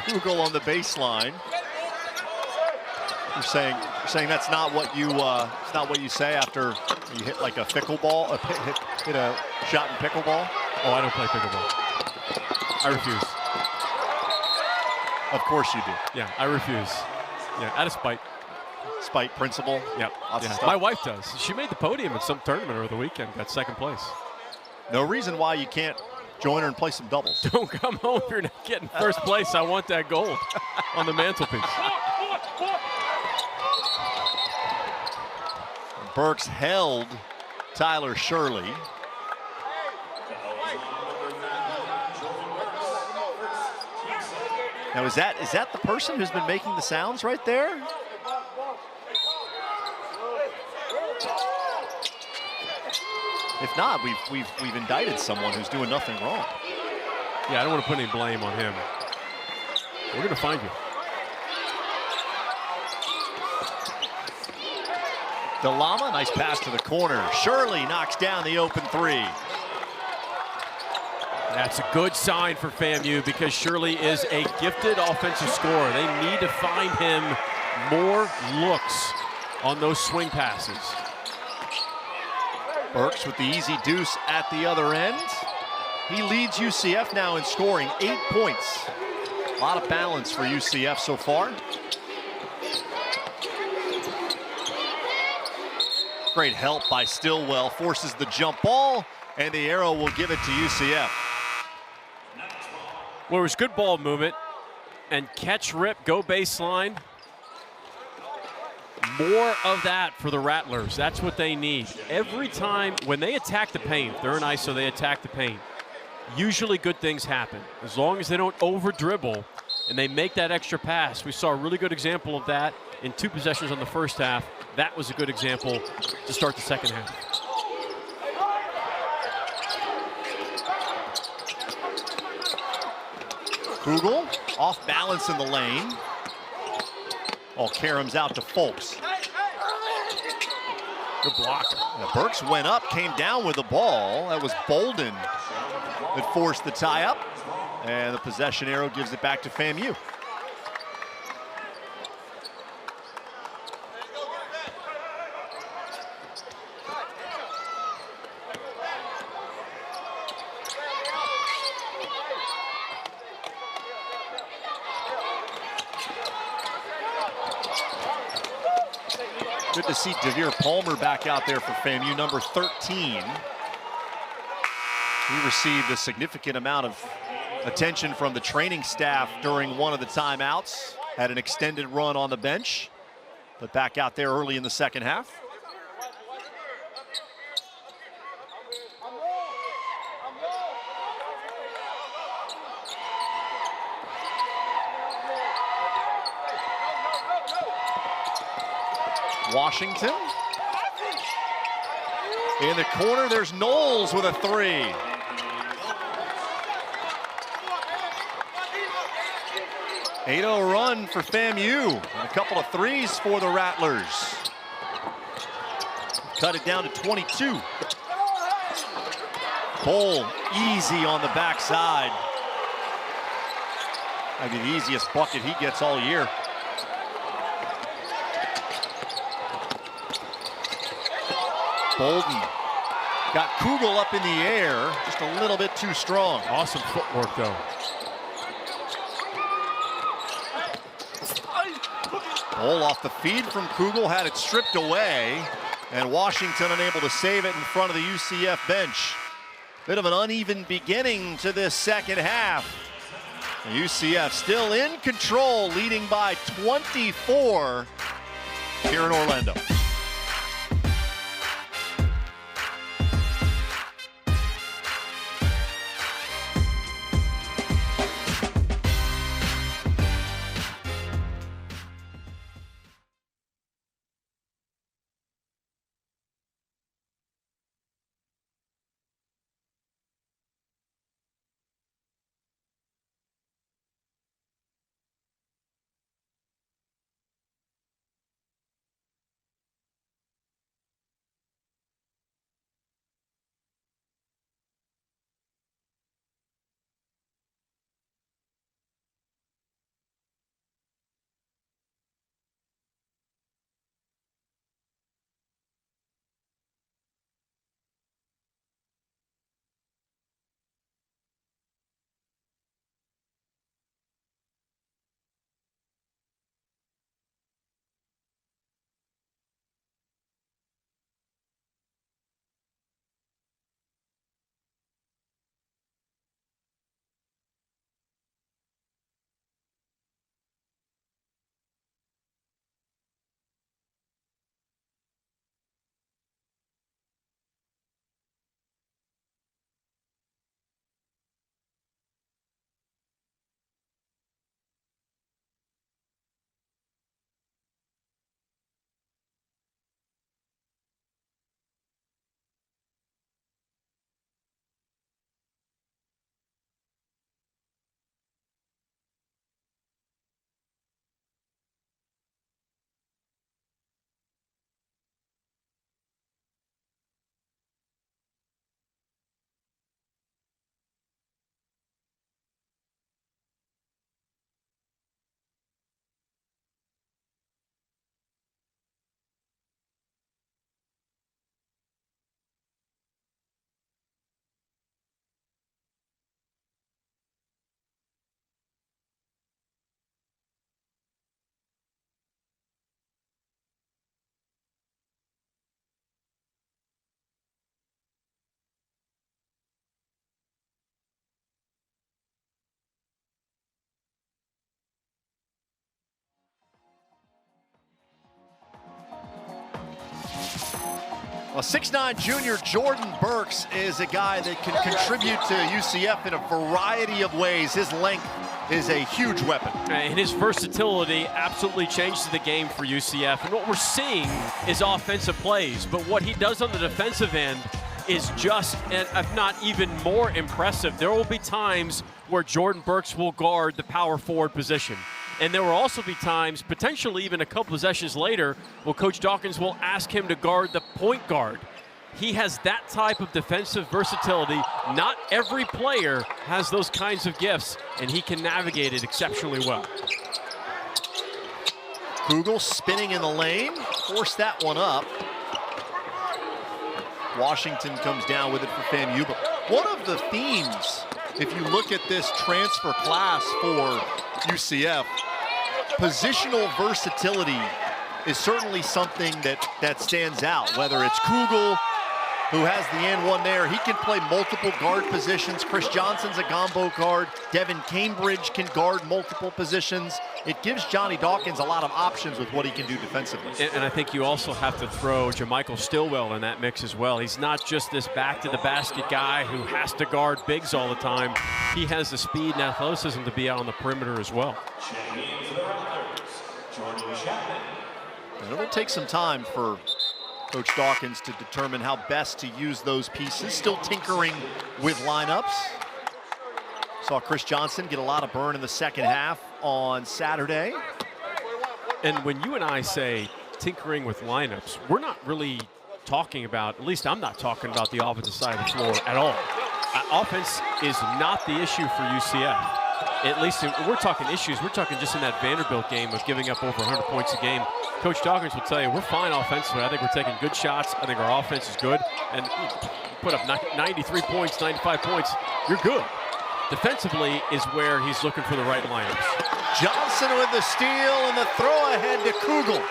Kugel on the baseline. You're saying that's not what you it's not what you say after you hit like a pickleball, hit a shot in pickleball. Oh, I don't play pickleball. I refuse. Of course you do. Yeah, I refuse. Yeah, out of spite. Spite principle. Yep. Yeah. My wife does. She made the podium at some tournament over the weekend, got second place. No reason why you can't join her and play some doubles. Don't come home if you're not getting first place. I want that gold on the mantelpiece. Burks held Tyler Shirley. Now is that the person who's been making the sounds right there? If not, we've indicted someone who's doing nothing wrong. Yeah, I don't want to put any blame on him. We're going to find you. DeLama, nice pass to the corner. Shirley knocks down the open 3. That's a good sign for FAMU because Shirley is a gifted offensive scorer. They need to find him more looks on those swing passes. Burks with the easy deuce at the other end. He leads UCF now in scoring, 8 points. A lot of balance for UCF so far. Great help by Stillwell, forces the jump ball, and the arrow will give it to UCF. Well, it was good ball movement and catch, rip, go baseline. More of that for the Rattlers. That's what they need. Every time when they attack the paint, they're in ISO, they attack the paint. Usually good things happen. As long as they don't over dribble and they make that extra pass. We saw a really good example of that in 2 possessions on the first half. That was a good example to start the second half. Kugel off balance in the lane. Oh, Karam's out to Folks. Good block. Now Burks went up, came down with the ball. That was Bolden that forced the tie up. And the possession arrow gives it back to FAMU. Good to see Devere Palmer back out there for FAMU, number 13. He received a significant amount of attention from the training staff during one of the timeouts. Had an extended run on the bench, but back out there early in the second half. Washington. In the corner, there's Knowles with a 3. .80 run for FAMU. And a couple of threes for the Rattlers. Cut it down to 22. Cole easy on the backside. Might be the easiest bucket he gets all year. Bolden got Kugel up in the air, just a little bit too strong. Awesome footwork, though. Goal off the feed from Kugel, had it stripped away, and Washington unable to save it in front of the UCF bench. Bit of an uneven beginning to this second half. UCF still in control, leading by 24 here in Orlando. Well, 6'9" junior Jordan Burks is a guy that can contribute to UCF in a variety of ways. His length is a huge weapon. And his versatility absolutely changes the game for UCF. And what we're seeing is offensive plays, but what he does on the defensive end is just, and if not even more impressive. There will be times where Jordan Burks will guard the power forward position. And there will also be times, potentially even a couple possessions later, where Coach Dawkins will ask him to guard the point guard. He has that type of defensive versatility. Not every player has those kinds of gifts, and he can navigate it exceptionally well. Kugel spinning in the lane, forced that one up. Washington comes down with it for FAMU. But one of the themes, if you look at this transfer class for UCF, positional versatility is certainly something that stands out, whether it's Kugel, who has the and one there. He can play multiple guard positions. Chris Johnson's a combo guard. Devin Cambridge can guard multiple positions. It gives Johnny Dawkins a lot of options with what he can do defensively. And I think you also have to throw JaMychal Stillwell in that mix as well. He's not just this back-to-the-basket guy who has to guard bigs all the time. He has the speed and athleticism to be out on the perimeter as well. And it'll take some time for Coach Dawkins to determine how best to use those pieces. Still tinkering with lineups. Saw Chris Johnson get a lot of burn in the second half on Saturday. And when you and I say tinkering with lineups, we're not really talking about, at least I'm not talking about the offensive side of the floor at all. Offense is not the issue for UCF. At least we're talking issues. We're talking just in that Vanderbilt game of giving up over 100 points a game. Coach Dawkins will tell you we're fine offensively. I think we're taking good shots. I think our offense is good. And put up 93 points, 95 points, you're good. Defensively is where he's looking for the right lineups. Johnson with the steal and the throw ahead to Kugel.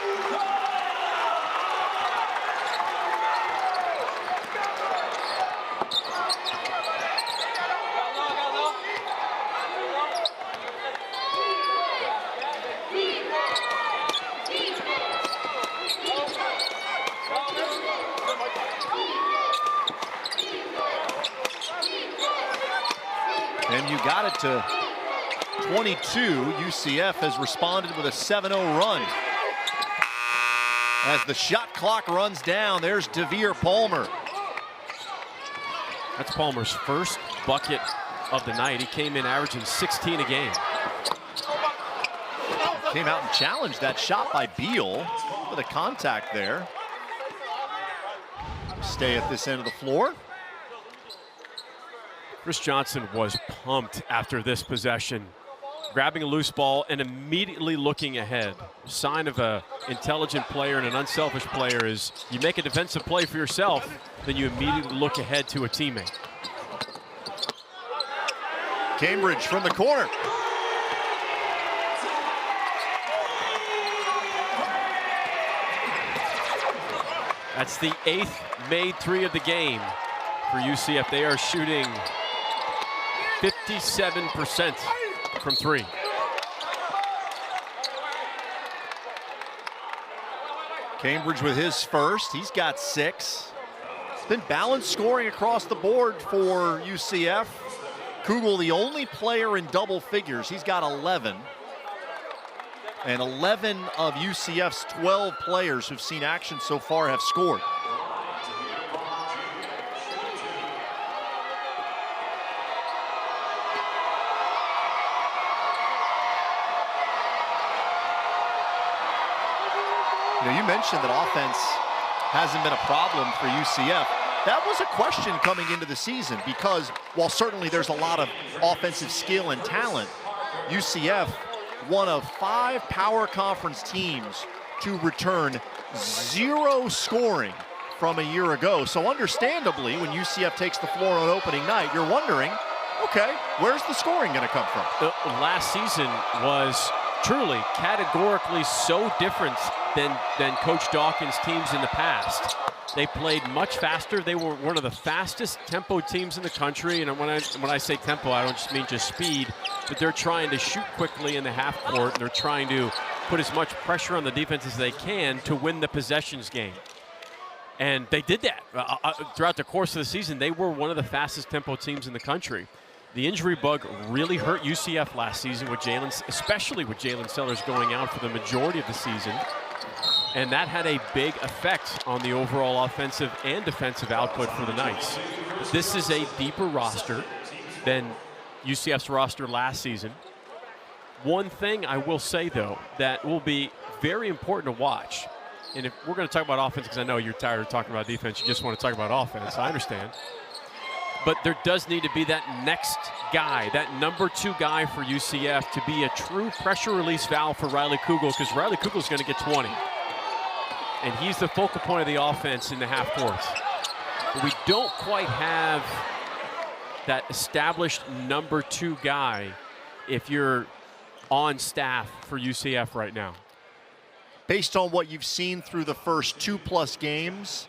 And you got it to 22. UCF has responded with a 7-0 run. As the shot clock runs down, there's DeVere Palmer. That's Palmer's first bucket of the night. He came in averaging 16 a game. Came out and challenged that shot by Beal with a contact there. Stay at this end of the floor. Chris Johnson was pumped after this possession, grabbing a loose ball and immediately looking ahead. Sign of an intelligent player and an unselfish player is you make a defensive play for yourself, then you immediately look ahead to a teammate. Cambridge from the corner. That's the 8th made three of the game for UCF. They are shooting 57% from three. Cambridge with his first. He's got 6. It's been balanced scoring across the board for UCF. Kugel, the only player in double figures. He's got 11. And 11 of UCF's 12 players who've seen action so far have scored. You know, you mentioned that offense hasn't been a problem for UCF. That was a question coming into the season because while certainly there's a lot of offensive skill and talent, UCF, one of 5 power conference teams to return 0 scoring from a year ago. So understandably, when UCF takes the floor on opening night, you're wondering, okay, where's the scoring going to come from? Last season was truly categorically so different than Coach Dawkins' teams in the past. They played much faster. They were one of the fastest tempo teams in the country. And when I say tempo, I don't just mean just speed, but they're trying to shoot quickly in the half court. And they're trying to put as much pressure on the defense as they can to win the possessions game. And they did that. Throughout the course of the season, they were one of the fastest tempo teams in the country. The injury bug really hurt UCF last season with especially with Jalen Sellers going out for the majority of the season. And that had a big effect on the overall offensive and defensive output for the Knights. This is a deeper roster than UCF's roster last season. One thing I will say, though, that will be very important to watch, and if we're going to talk about offense, because I know you're tired of talking about defense, you just want to talk about offense, I understand. But there does need to be that next guy, that number 2 guy for UCF to be a true pressure release valve for Riley Kugel, because Riley Kugel's going to get 20. And he's the focal point of the offense in the half court. But we don't quite have that established number 2 guy if you're on staff for UCF right now. Based on what you've seen through the first 2+ games,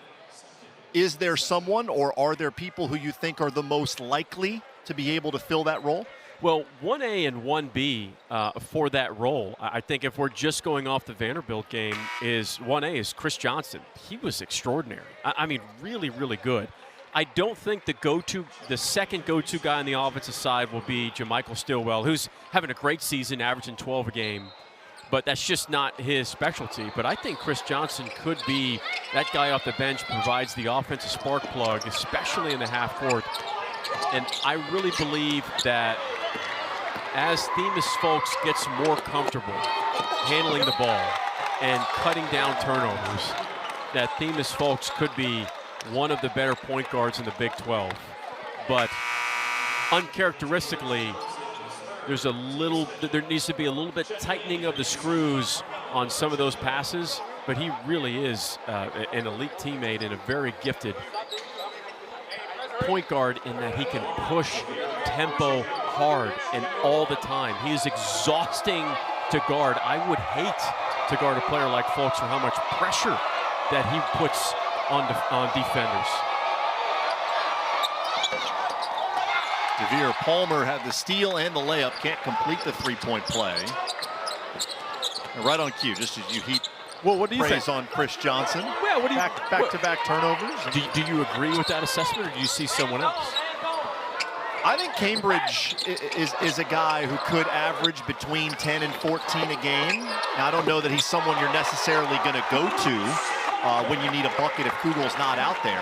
is there someone or are there people who you think are the most likely to be able to fill that role? Well, 1A and 1B for that role, I think if we're just going off the Vanderbilt game, is 1A is Chris Johnson. He was extraordinary. I mean, really, really good. I don't think the second go-to guy on the offensive side will be JaMychal Stillwell, who's having a great season, averaging 12 a game. But that's just not his specialty. But I think Chris Johnson could be that guy off the bench, provides the offensive spark plug, especially in the half court. And I really believe that as Themis Folks gets more comfortable handling the ball and cutting down turnovers, that Themis Folks could be one of the better point guards in the Big 12. But uncharacteristically, there needs to be a little bit tightening of the screws on some of those passes, but he really is an elite teammate and a very gifted point guard in that he can push tempo hard and all the time. He is exhausting to guard. I would hate to guard a player like Fulks for how much pressure that he puts on defenders. Devere Palmer had the steal and the layup. Can't complete the three-point play. And right on cue, just as you heap what do you praise think on Chris Johnson. Yeah, what do you back-to-back turnovers. Do you agree with that assessment, or do you see someone else? I think Cambridge is a guy who could average between 10 and 14 a game. Now, I don't know that he's someone you're necessarily going to go to when you need a bucket if Kugel's not out there.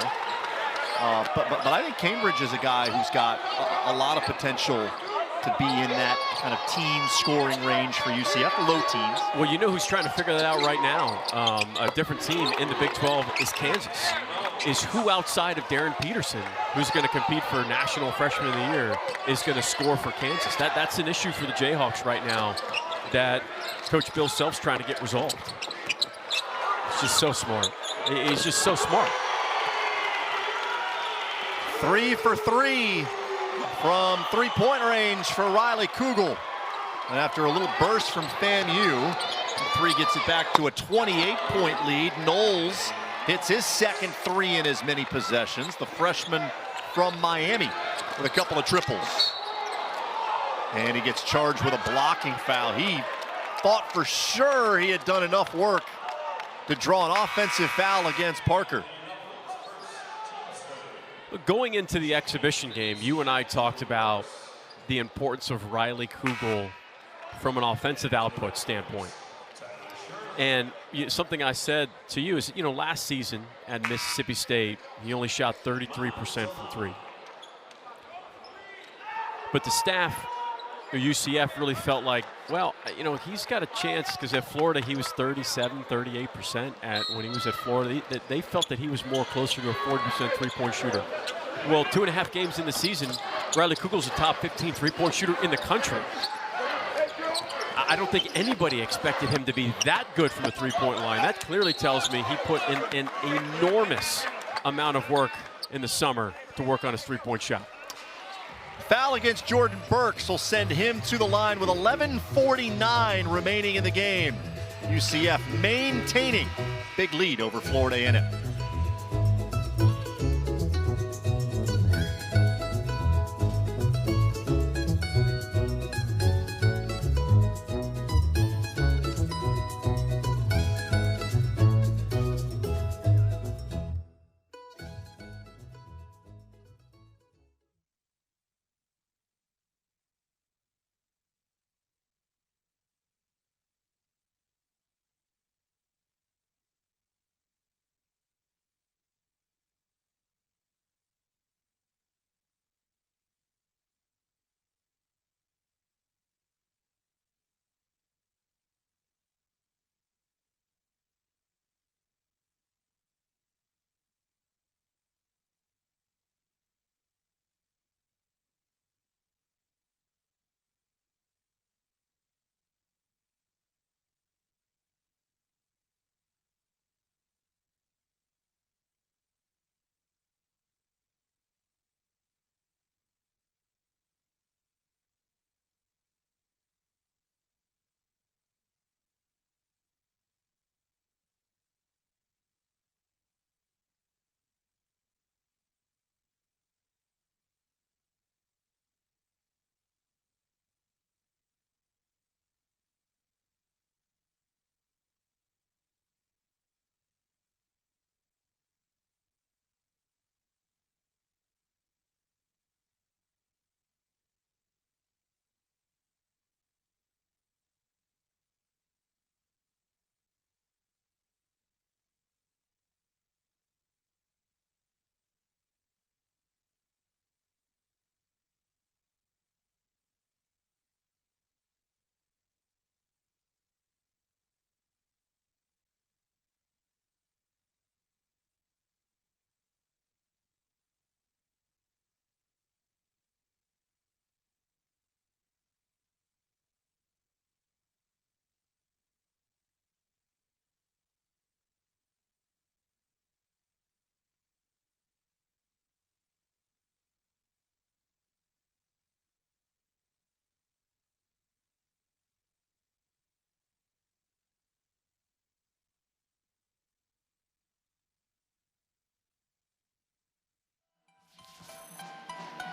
But I think Cambridge is a guy who's got a lot of potential to be in that kind of team scoring range for UCF, low teams. Well, you know who's trying to figure that out right now? A different team in the Big 12 is Kansas. Is who outside of Darren Peterson, who's going to compete for National Freshman of the Year, is going to score for Kansas? That's an issue for the Jayhawks right now that Coach Bill Self's trying to get resolved. It's just so smart. He's just so smart. 3 for 3 from three-point range for Riley Kugel. And after a little burst from FAMU, three gets it back to a 28-point lead. Knowles hits his second three in as many possessions. The freshman from Miami with a couple of triples. And he gets charged with a blocking foul. He thought for sure he had done enough work to draw an offensive foul against Parker. Going into the exhibition game, you and I talked about the importance of Riley Kugel from an offensive output standpoint. And something I said to you is, last season at Mississippi State, he only shot 33% from three. But the staff at UCF really felt like, well, he's got a chance, because at Florida he was 37, 38% when he was at Florida. They felt that he was more closer to a 40% three-point shooter. Well, 2.5 games in the season, Riley Kugel's a top 15 three-point shooter in the country. I don't think anybody expected him to be that good from the three-point line. That clearly tells me he put in an enormous amount of work in the summer to work on his three-point shot. Foul against Jordan Burks will send him to the line with 11:49 remaining in the game. UCF maintaining big lead over Florida A&M.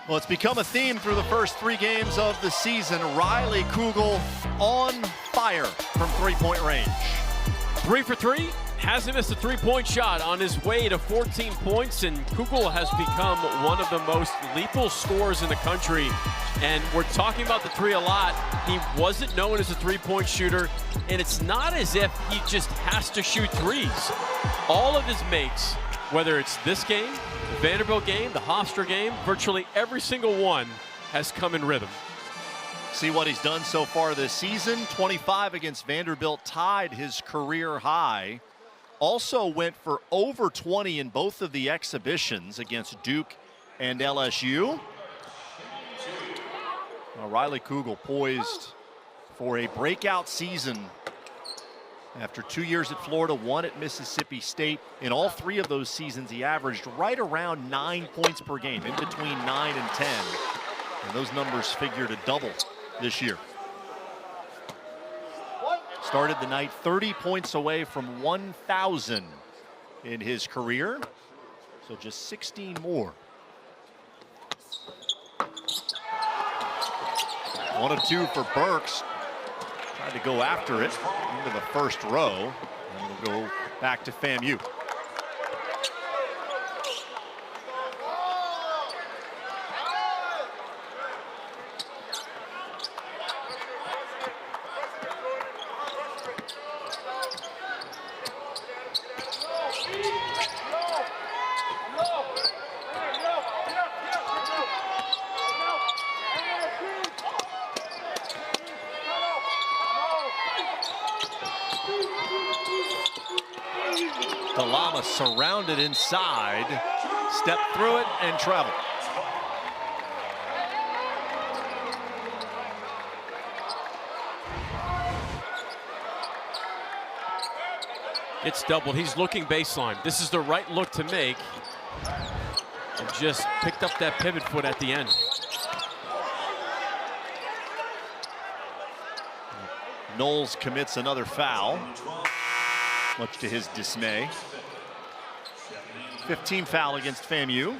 Well, it's become a theme through the first 3 games of the season. Riley Kugel on fire from three-point range. 3 for 3. Hasn't missed a three-point shot on his way to 14 points, and Kugel has become one of the most lethal scorers in the country. And we're talking about the three a lot. He wasn't known as a three-point shooter, and it's not as if he just has to shoot threes. All of his makes, whether it's this game, the Vanderbilt game, the Hofstra game, virtually every single one has come in rhythm. See what he's done so far this season. 25 against Vanderbilt, tied his career high. Also went for over 20 in both of the exhibitions against Duke and LSU. Well, Riley Kugel poised for a breakout season after 2 years at Florida, 1 at Mississippi State. In all 3 of those seasons, he averaged right around 9 points per game, in between 9 and 10. And those numbers figure to double this year. Started the night 30 points away from 1,000 in his career. So just 16 more. 1 of 2 for Burks. Tried to go after it into the first row. And we'll go back to FAMU. Dalama surrounded inside, stepped through it and traveled. It's doubled. He's looking baseline. This is the right look to make. And just picked up that pivot foot at the end. Knowles commits another foul, much to his dismay. 15 foul against FAMU.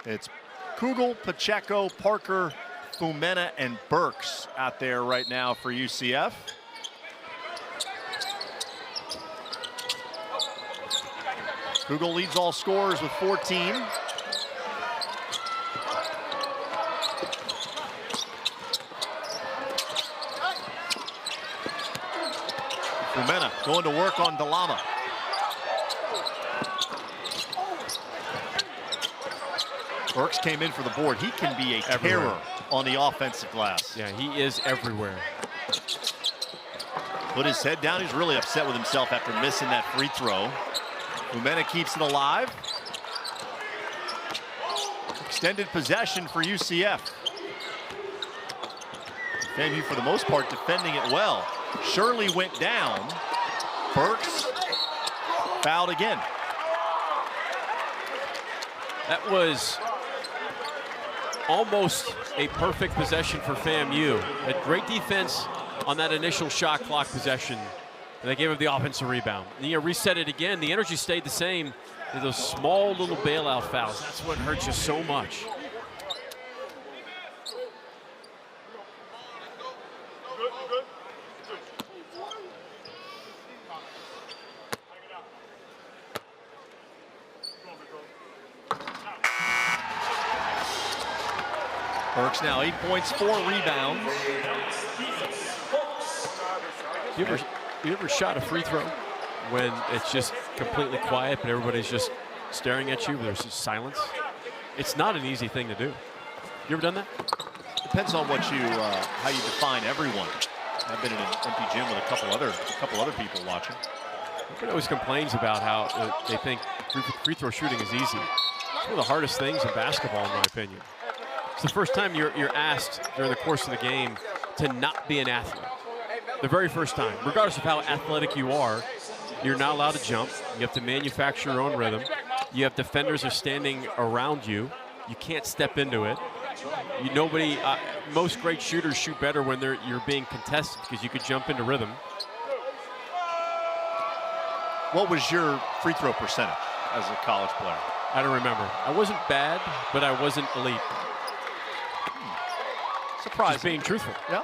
It's Kugel, Pacheco, Parker, Fumena, and Burks out there right now for UCF. Kugel leads all scorers with 14. Fumena going to work on Dalama. Burks came in for the board. He can be a terror on the offensive glass. Yeah, he is everywhere. Put his head down. He's really upset with himself after missing that free throw. Fumena keeps it alive. Extended possession for UCF. FAMU, for the most part, defending it well. Shirley went down. Burks fouled again. That was almost a perfect possession for FAMU. Had great defense on that initial shot clock possession. And they gave up the offensive rebound. And you reset it again. The energy stayed the same. Those small little bailout fouls. That's what hurts you so much. Burks now 8 points, 4 rebounds. You ever shot a free throw when it's just completely quiet, but everybody's just staring at you? There's just silence. It's not an easy thing to do. You ever done that? Depends on what you, how you define everyone. I've been in an empty gym with a couple other people watching. Everybody always complains about how they think free throw shooting is easy. It's one of the hardest things in basketball, in my opinion. It's the first time you're asked during the course of the game to not be an athlete. The very first time, regardless of how athletic you are, you're not allowed to jump. You have to manufacture your own rhythm. You have defenders are standing around you. You can't step into it. Most great shooters shoot better when you're being contested because you could jump into rhythm. What was your free throw percentage? as a college player? I don't remember. I wasn't bad, but I wasn't elite. Surprising. Just being truthful. Yeah.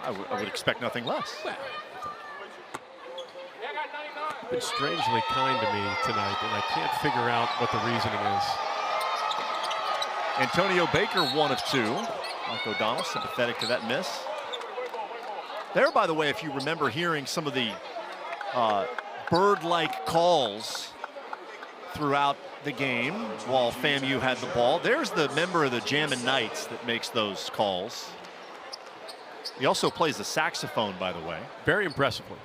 I would expect nothing less. Been strangely kind to me tonight, and I can't figure out what the reasoning is. Antonio Baker, 1 of 2. Mike O'Donnell sympathetic to that miss. There, by the way, if you remember hearing some of the bird-like calls throughout the game while FAMU had the ball. There's the member of the Jammin' Knights that makes those calls. He also plays the saxophone, by the way. Very impressively.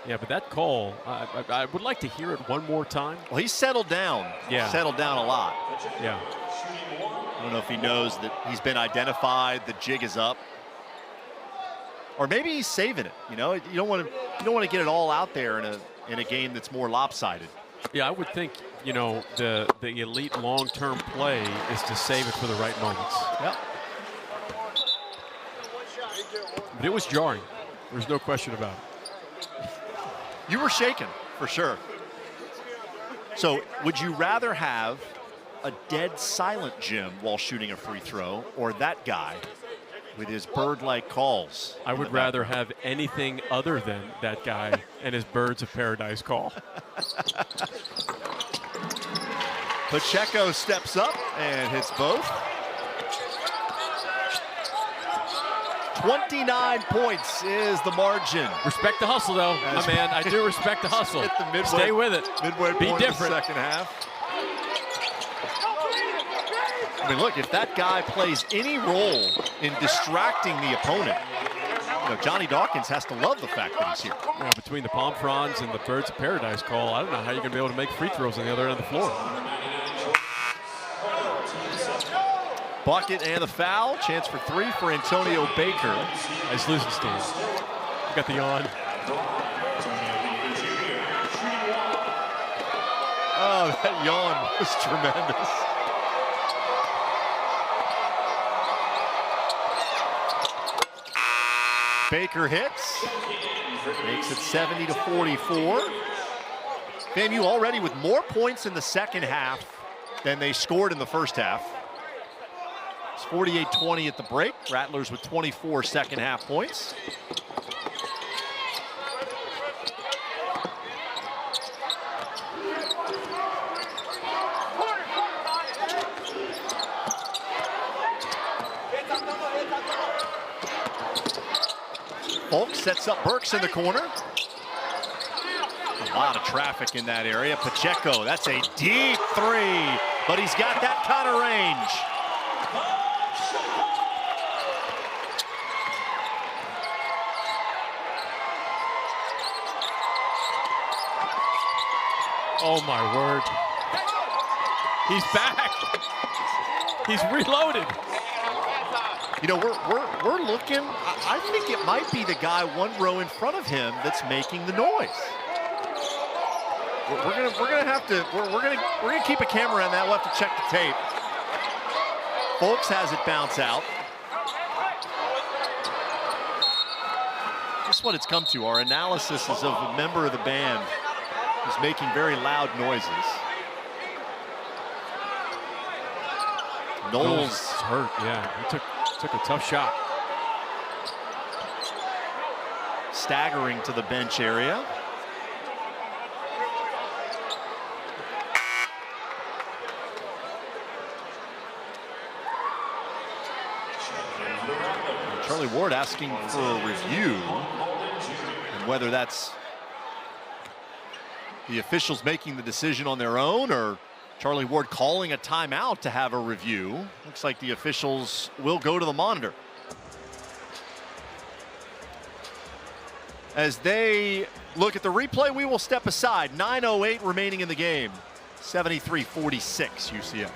Yeah, but that call, I would like to hear it one more time. Well, he's settled down. Yeah. Settled down a lot. Yeah. I don't know if he knows that he's been identified, the jig is up. Or maybe he's saving it. You know, you don't want to get it all out there in a game that's more lopsided. Yeah, I would think, you know, the elite long-term play is to save it for the right moments. Yep. But it was jarring. There's no question about it. You were shaken, for sure. So would you rather have a dead silent Jim while shooting a free throw, or that guy with his bird-like calls? I would rather have anything other than that guy and his Birds of Paradise call. Pacheco steps up and hits both. 29 points is the margin. Respect the hustle, though, my man. I do respect the hustle. Hit the midway, stay with it. Midway Be point different. Of the second half. I mean, look, if that guy plays any role in distracting the opponent, you know, Johnny Dawkins has to love the fact that he's here. Yeah, between the palm fronds and the Birds of Paradise call, I don't know how you're going to be able to make free throws on the other end of the floor. Bucket and the foul. Chance for 3 for Antonio Baker. Nice losing Steve. Got the yawn. Oh, that yawn was tremendous. Baker hits. Makes it 70-44. FAMU already with more points in the second half than they scored in the first half. It's 48-20 at the break. Rattlers with 24 second half points. Folk sets up Burks in the corner. A lot of traffic in that area. Pacheco, that's a deep 3, but he's got that kind of range. Oh my word. He's back. He's reloaded. You know, we're looking. I think it might be the guy 1 row in front of him that's making the noise. We're gonna keep a camera on that. We'll have to check the tape. Folks has it bounce out. This is what it's come to. Our analysis is of a member of the band who's making very loud noises. Knowles hurt. Yeah, he took a tough shot. Staggering to the bench area. Charlie Ward asking for a review, and whether that's the officials making the decision on their own or Charlie Ward calling a timeout to have a review. Looks like the officials will go to the monitor. As they look at the replay, we will step aside. 9:08 remaining in the game. 73-46 UCF.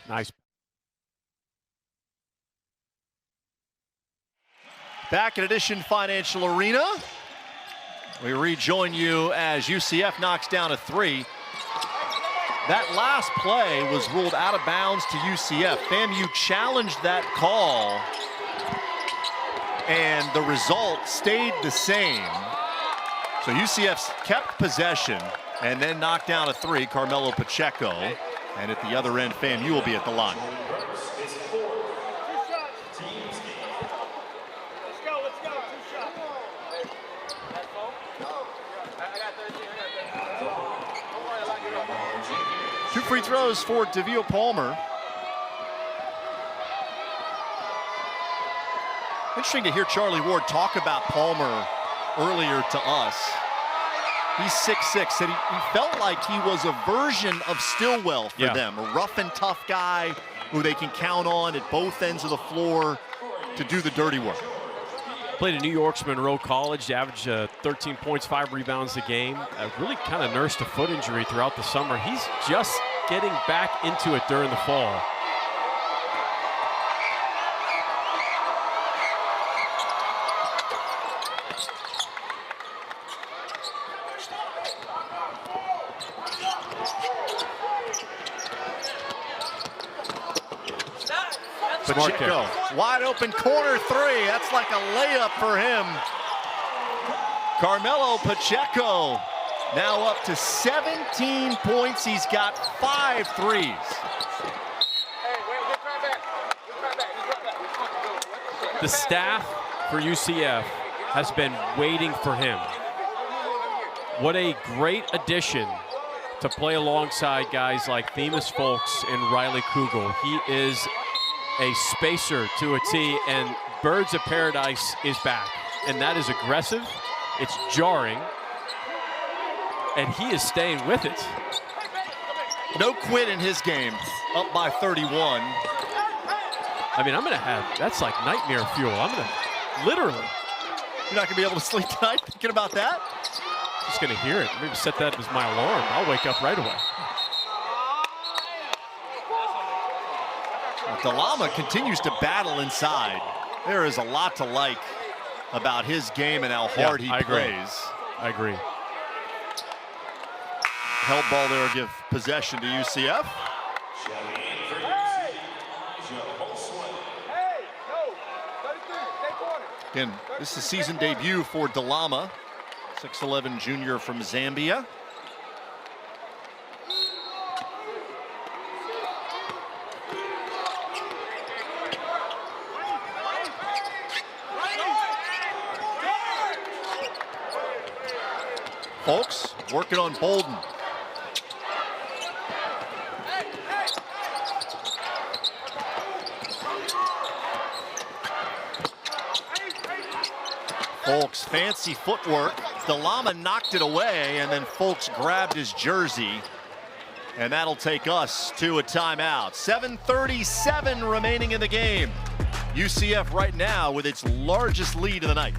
Nice. Back at Edition Financial Arena, we rejoin you as UCF knocks down a 3. That last play was ruled out of bounds to UCF. FAMU challenged that call, and the result stayed the same. So UCF's kept possession and then knocked down a 3, Carmelo Pacheco. And at the other end, FAMU will be at the line. Two free throws for DeVio Palmer. Interesting to hear Charlie Ward talk about Palmer earlier to us. He's 6'6", said he felt like he was a version of Stillwell for them, a rough and tough guy who they can count on at both ends of the floor to do the dirty work. Played at New York's Monroe College, averaged 13 points, 5 rebounds a game. Really kind of nursed a foot injury throughout the summer. He's just getting back into it during the fall. Pacheco, wide open corner 3. That's like a layup for him. Carmelo Pacheco now up to 17 points. He's got 5 threes. The staff for UCF has been waiting for him. What a great addition to play alongside guys like Themis Folks and Riley Kugel. He is a spacer to a T, and Birds of Paradise is back. And that is aggressive, it's jarring, and he is staying with it. No quit in his game, up by 31. I mean, I'm gonna have, that's like nightmare fuel. I'm gonna, literally. You're not gonna be able to sleep tonight thinking about that? Just gonna hear it. Maybe set that as my alarm. I'll wake up right away. DeLama continues to battle inside. There is a lot to like about his game and how hard he plays. I agree. Held ball there, give possession to UCF. Again, this is a season debut for DeLama, 6'11" junior from Zambia. Folks working on Bolden. Folks, fancy footwork. DeLama knocked it away, and then Folks grabbed his jersey. And that'll take us to a timeout. 7:37 remaining in the game. UCF right now with its largest lead of the night.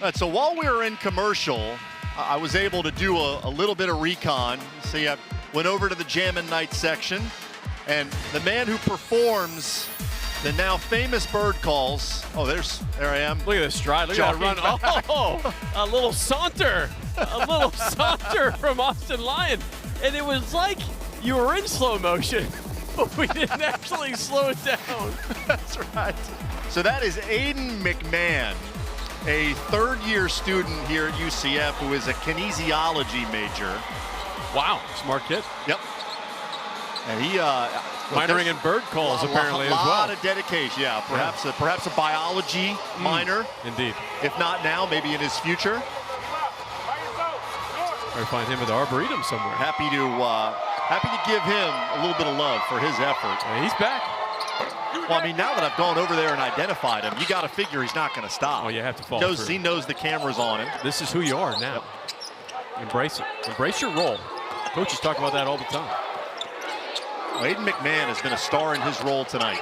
right, so while we were in commercial, I was able to do a little bit of recon. See, I went over to the Jammin' Knights section, and the man who performs the now famous bird calls. Oh, there I am. Look at this stride. Look at that run. Oh, a little saunter. A little saunter from Austin Lyon. And it was like you were in slow motion, but we didn't actually slow it down. That's right. So that is Aiden McMahon, a third-year student here at UCF who is a kinesiology major. Wow, smart kid. Yep. And he minoring in bird calls apparently as well. A lot of dedication. Yeah, perhaps a biology minor. Indeed. If not now, maybe in his future. Or find him at the Arboretum somewhere. Happy to give him a little bit of love for his effort. Yeah, he's back. Well, I mean, now that I've gone over there and identified him, you got to figure he's not going to stop. Oh, you have to follow through. He knows the camera's on him. This is who you are now. Yep. Embrace it. Embrace your role. Coaches talk about that all the time. Aiden McMahon has been a star in his role tonight.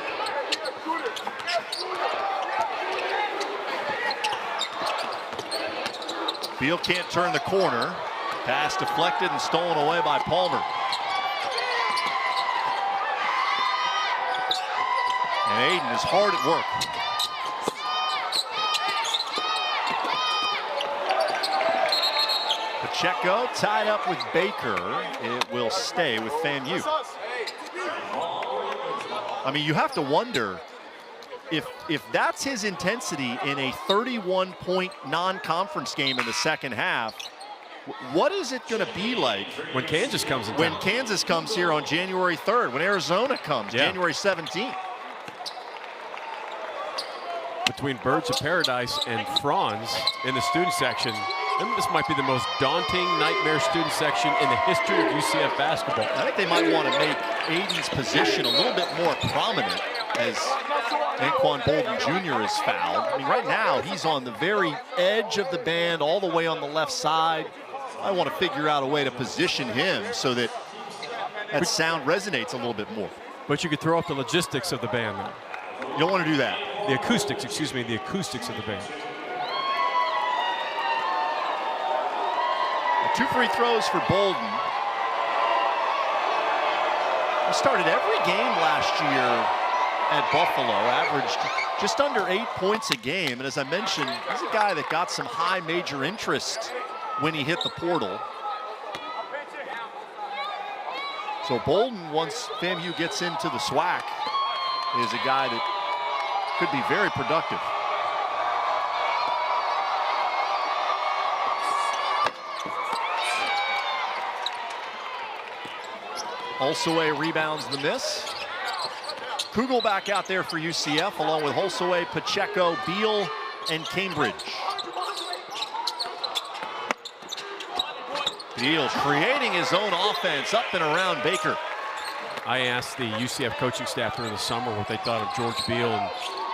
Beal can't turn the corner. Pass deflected and stolen away by Palmer. And Aiden is hard at work. Pacheco tied up with Baker. It will stay with FAMU. I mean, you have to wonder if that's his intensity in a 31-point non-conference game in the second half, what is it going to be like when Kansas comes in town? When Kansas comes here on January 3rd, when Arizona comes, January 17th. Between Birds of Paradise and Franz in the student section, this might be the most daunting nightmare student section in the history of UCF basketball. I think they might want to make Aiden's position a little bit more prominent as Anquan Bolden Jr. is fouled. I mean, right now, he's on the very edge of the band, all the way on the left side. I want to figure out a way to position him so that sound resonates a little bit more. But you could throw up the logistics of the band, though. You don't want to do that. The acoustics, excuse me, the acoustics of the band. 2 free throws for Bolden. He started every game last year at Buffalo, averaged just under 8 points a game. And as I mentioned, he's a guy that got some high major interest when he hit the portal. So Bolden, once FAMU gets into the SWAC, is a guy that could be very productive. Holsaway rebounds the miss. Kugel back out there for UCF, along with Holsaway, Pacheco, Beal, and Cambridge. Beal creating his own offense up and around Baker. I asked the UCF coaching staff during the summer what they thought of George Beal and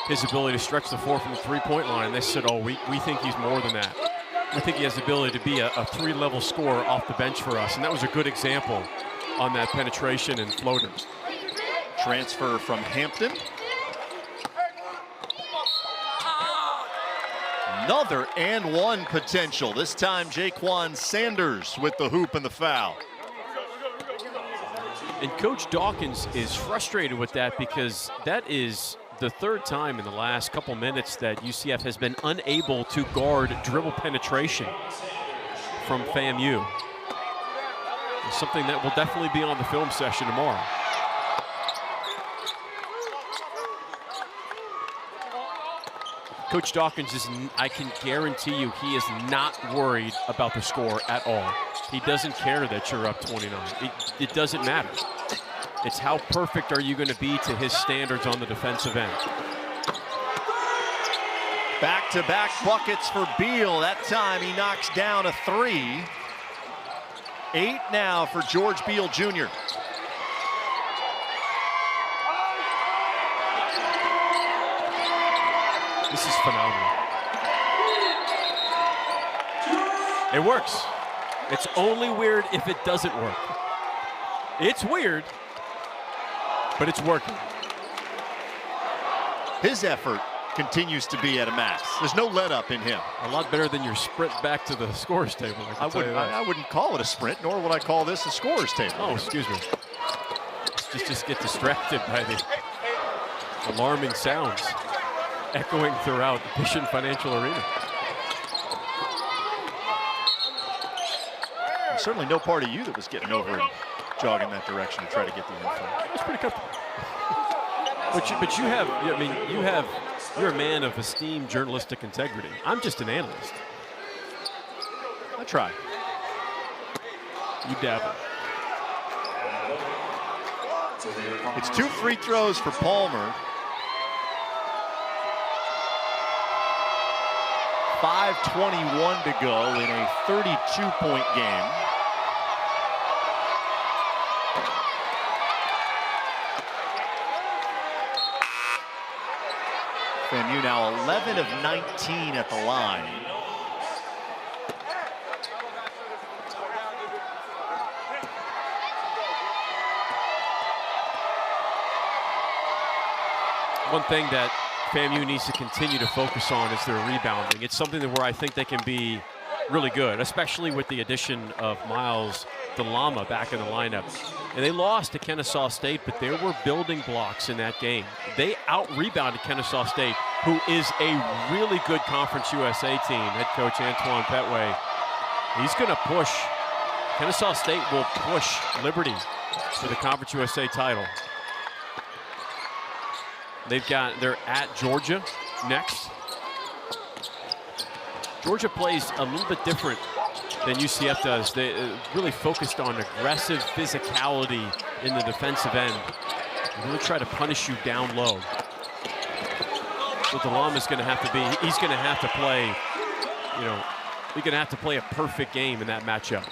his ability to stretch the floor from the three-point line. And they said, oh, we think he's more than that. We think he has the ability to be a three-level scorer off the bench for us. And that was a good example on that penetration and floater. Transfer from Hampton. Another and one potential. This time Jaquan Sanders with the hoop and the foul. And Coach Dawkins is frustrated with that because that is the third time in the last couple minutes that UCF has been unable to guard dribble penetration from FAMU. It's something that will definitely be on the film session tomorrow. Coach Dawkins is, I can guarantee you, he is not worried about the score at all. He doesn't care that you're up 29. It doesn't matter. It's how perfect are you going to be to his standards on the defensive end. Back-to-back buckets for Beal. That time he knocks down a three. 8 now for George Beal Jr. This is phenomenal. It works. It's only weird if it doesn't work. It's weird, but it's working. His effort continues to be at a max. There's no let up in him. A lot better than your sprint back to the scores table. I wouldn't call it a sprint, nor would I call this a scores table. Oh, excuse me. Just get distracted by the alarming sounds echoing throughout Mission Financial Arena. There's certainly no part of you that was getting over and jogging that direction to try to get the info. It was pretty comfortable. But you're a man of esteemed journalistic integrity. I'm just an analyst. I try. You dabble. It's 2 free throws for Palmer. 5:21 to go in a 32-point game. FAMU now 11 of 19 at the line. One thing that FAMU needs to continue to focus on is their rebounding. It's something where I think they can be really good, especially with the addition of Miles DeLama back in the lineup. And they lost to Kennesaw State, but there were building blocks in that game. They out-rebounded Kennesaw State, who is a really good Conference USA team. Head coach Antoine Petway, he's going to push. Kennesaw State will push Liberty for the Conference USA title. They're at Georgia next. Georgia plays a little bit different than UCF does. They really focused on aggressive physicality in the defensive end. They really try to punish you down low. So DeLama's going to have to be, he's going to have to play, he's going to have to play a perfect game in that matchup.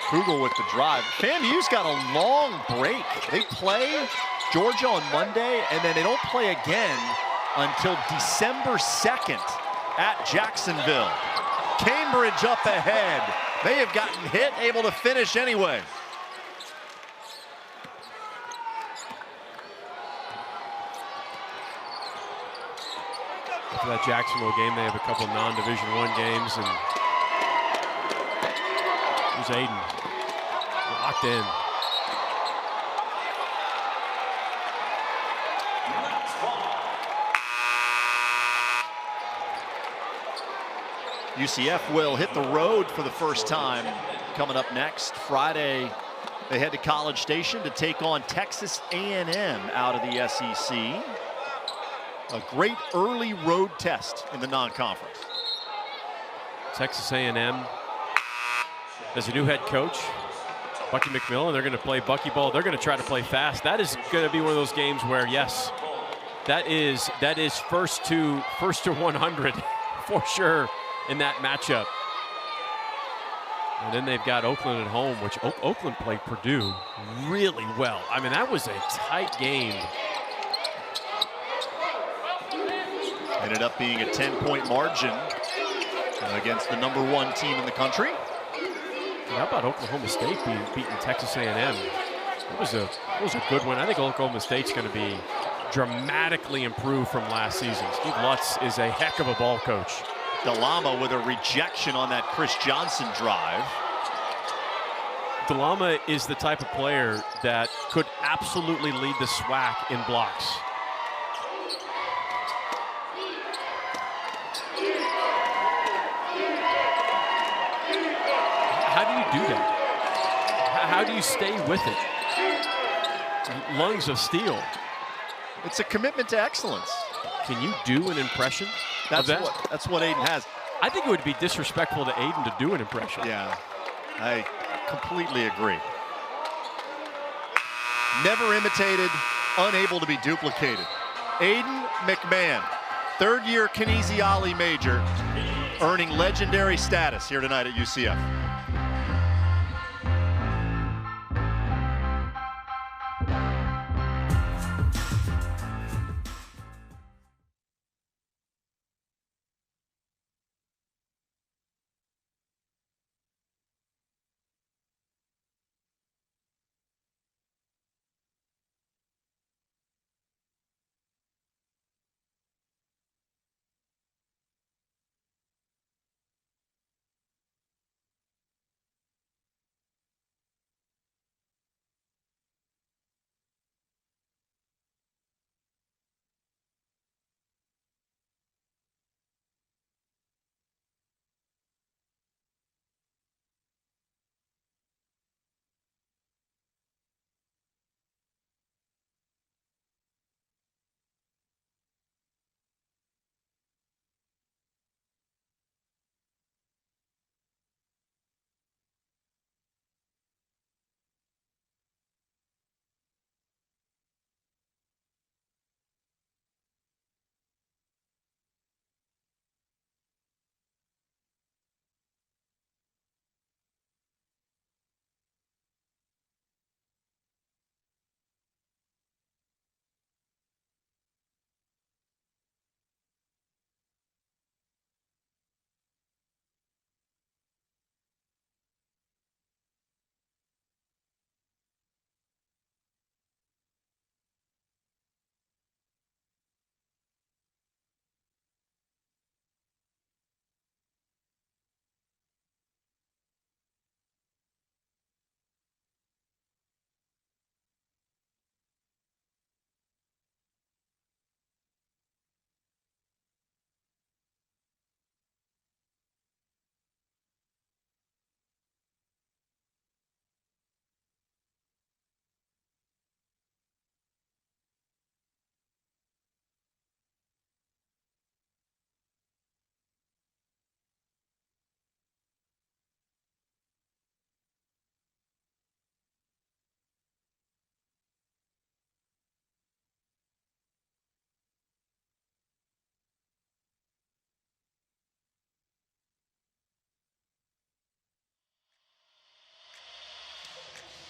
Kugel with the drive. FAMU's got a long break. They play Georgia on Monday, and then they don't play again until December 2nd at Jacksonville. Cambridge up ahead. They have gotten hit, able to finish anyway. After that Jacksonville game, they have a couple non-Division I games, and here's Aiden, locked in. UCF will hit the road for the first time coming up next. Friday, they head to College Station to take on Texas A&M out of the SEC. A great early road test in the non-conference. Texas A&M as a new head coach, Bucky McMillan. They're going to play Bucky ball. They're going to try to play fast. That is going to be one of those games where, yes, that is first to 100 for sure in that matchup. And then they've got Oakland at home, which Oakland played Purdue really well. I mean, that was a tight game. Ended up being a 10-point margin against the #1 team in the country. How about Oklahoma State beating Texas A&M? It was a good one. I think Oklahoma State's going to be dramatically improved from last season. Steve Lutz is a heck of a ball coach. DeLama with a rejection on that Chris Johnson drive. DeLama is the type of player that could absolutely lead the SWAC in blocks. How do you do that? How do you stay with it? Lungs of steel. It's a commitment to excellence. Can you do an impression of that? That's what Aiden has. I think it would be disrespectful to Aiden to do an impression. Yeah, I completely agree. Never imitated, unable to be duplicated. Aiden McMahon, third-year kinesiology major, earning legendary status here tonight at UCF.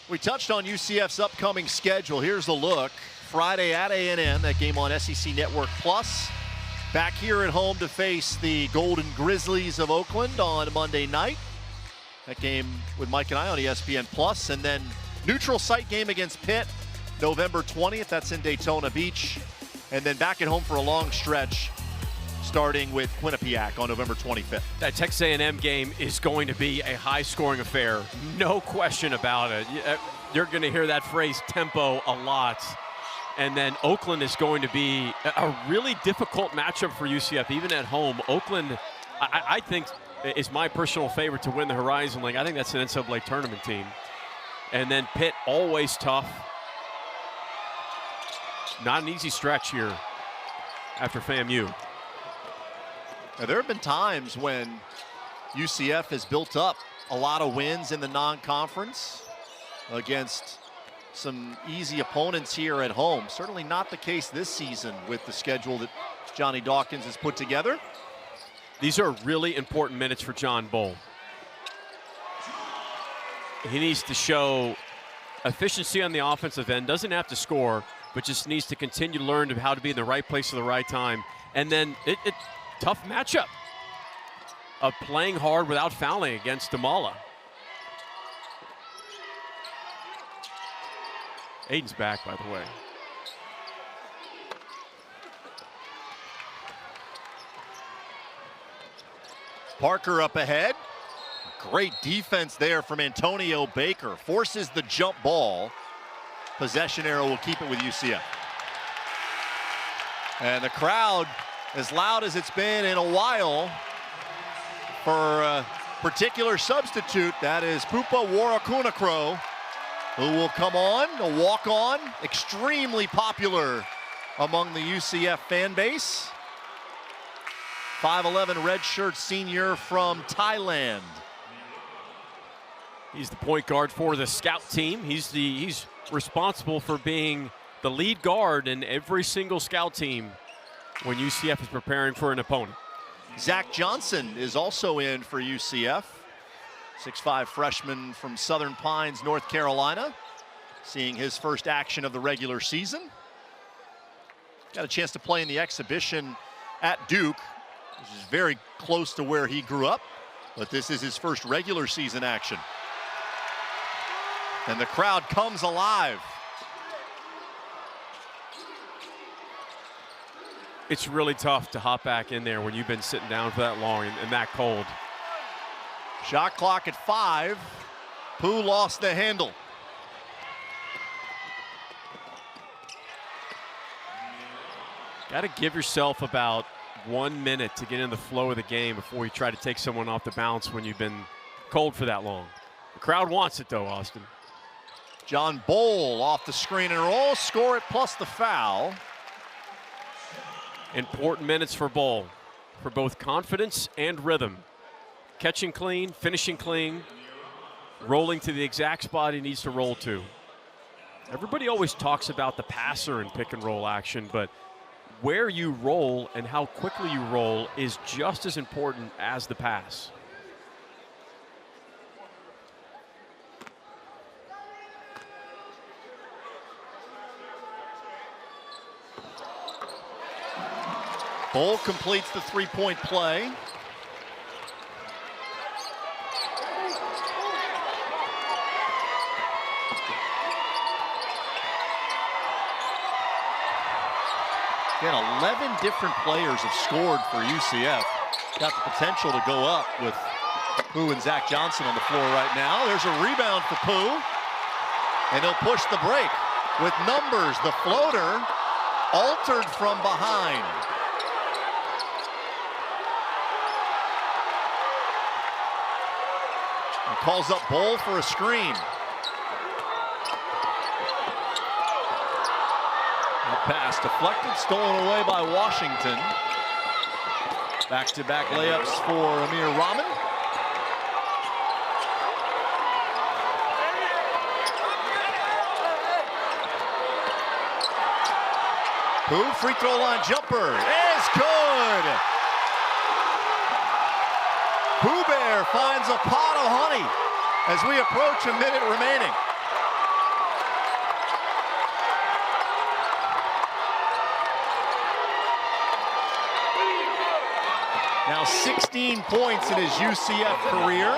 We touched on UCF's upcoming schedule. Here's the look. Friday at A&M, that game on SEC Network Plus. Back here at home to face the Golden Grizzlies of Oakland on Monday night. That game with Mike and I on ESPN Plus. And then neutral site game against Pitt, November 20th. That's in Daytona Beach. And then back at home for a long stretch, starting with Quinnipiac on November 25th. That Texas A&M game is going to be a high-scoring affair. No question about it. You're going to hear that phrase, tempo, a lot. And then Oakland is going to be a really difficult matchup for UCF, even at home. Oakland, I think, is my personal favorite to win the Horizon League. I think that's an NCAA tournament team. And then Pitt, always tough. Not an easy stretch here after FAMU. Now, there have been times when UCF has built up a lot of wins in the non-conference against some easy opponents here at home. Certainly not the case this season with the schedule that Johnny Dawkins has put together. These are really important minutes for John Bull. He needs to show efficiency on the offensive end, doesn't have to score, but just needs to continue to learn how to be in the right place at the right time. And then tough matchup of playing hard without fouling against Damala. Aiden's back, by the way. Parker up ahead. Great defense there from Antonio Baker. Forces the jump ball. Possession arrow will keep it with UCF. And the crowd, as loud as it's been in a while for a particular substitute, that is Pupa Warakunakro, who will come on, a walk-on, extremely popular among the UCF fan base. 5'11" redshirt senior from Thailand. He's the point guard for the scout team. He's responsible for being the lead guard in every single scout team when UCF is preparing for an opponent. Zach Johnson is also in for UCF. 6'5" freshman from Southern Pines, North Carolina, seeing his first action of the regular season. Got a chance to play in the exhibition at Duke, which is very close to where he grew up, but this is his first regular season action. And the crowd comes alive. It's really tough to hop back in there when you've been sitting down for that long and that cold. Shot clock at 5. Pooh lost the handle. Got to give yourself about 1 minute to get in the flow of the game before you try to take someone off the bounce when you've been cold for that long. The crowd wants it though, Austin. John Bowl off the screen and roll, score it plus the foul. Important minutes for Bowl, for both confidence and rhythm. Catching clean, finishing clean, rolling to the exact spot he needs to roll to. Everybody always talks about the passer in pick and roll action, but where you roll and how quickly you roll is just as important as the pass. Bowl completes the three-point play. Again, 11 different players have scored for UCF. Got the potential to go up with Pooh and Zach Johnson on the floor right now. There's a rebound for Pooh, and he'll push the break with numbers. The floater altered from behind. And calls up Bowl for a screen. Pass deflected, stolen away by Washington. Back-to-back layups for Amir Rahman. Pooh, free throw line jumper is good. Pooh Bear finds a pot of honey as we approach a minute remaining. Now 16 points in his UCF career.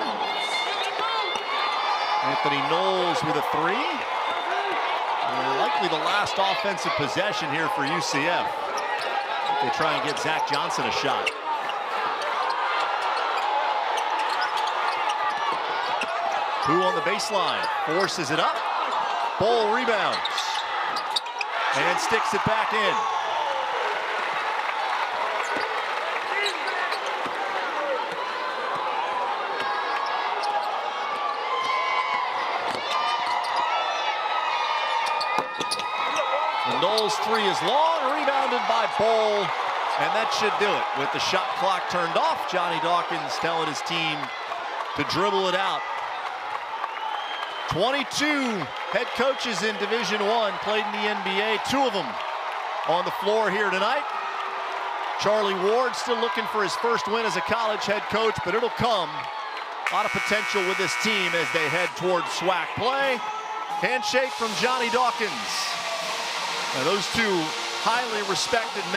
Anthony Knowles with a three. And likely the last offensive possession here for UCF. They try and get Zach Johnson a shot. Who on the baseline, forces it up. Bol rebounds and sticks it back in. The Knowles three is long, rebounded by Bol, and that should do it. With the shot clock turned off, Johnny Dawkins telling his team to dribble it out. 22 head coaches in Division I played in the NBA, 2 of them on the floor here tonight. Charlie Ward still looking for his first win as a college head coach, but it'll come. A lot of potential with this team as they head towards SWAC play. Handshake from Johnny Dawkins. Now those two highly respected men.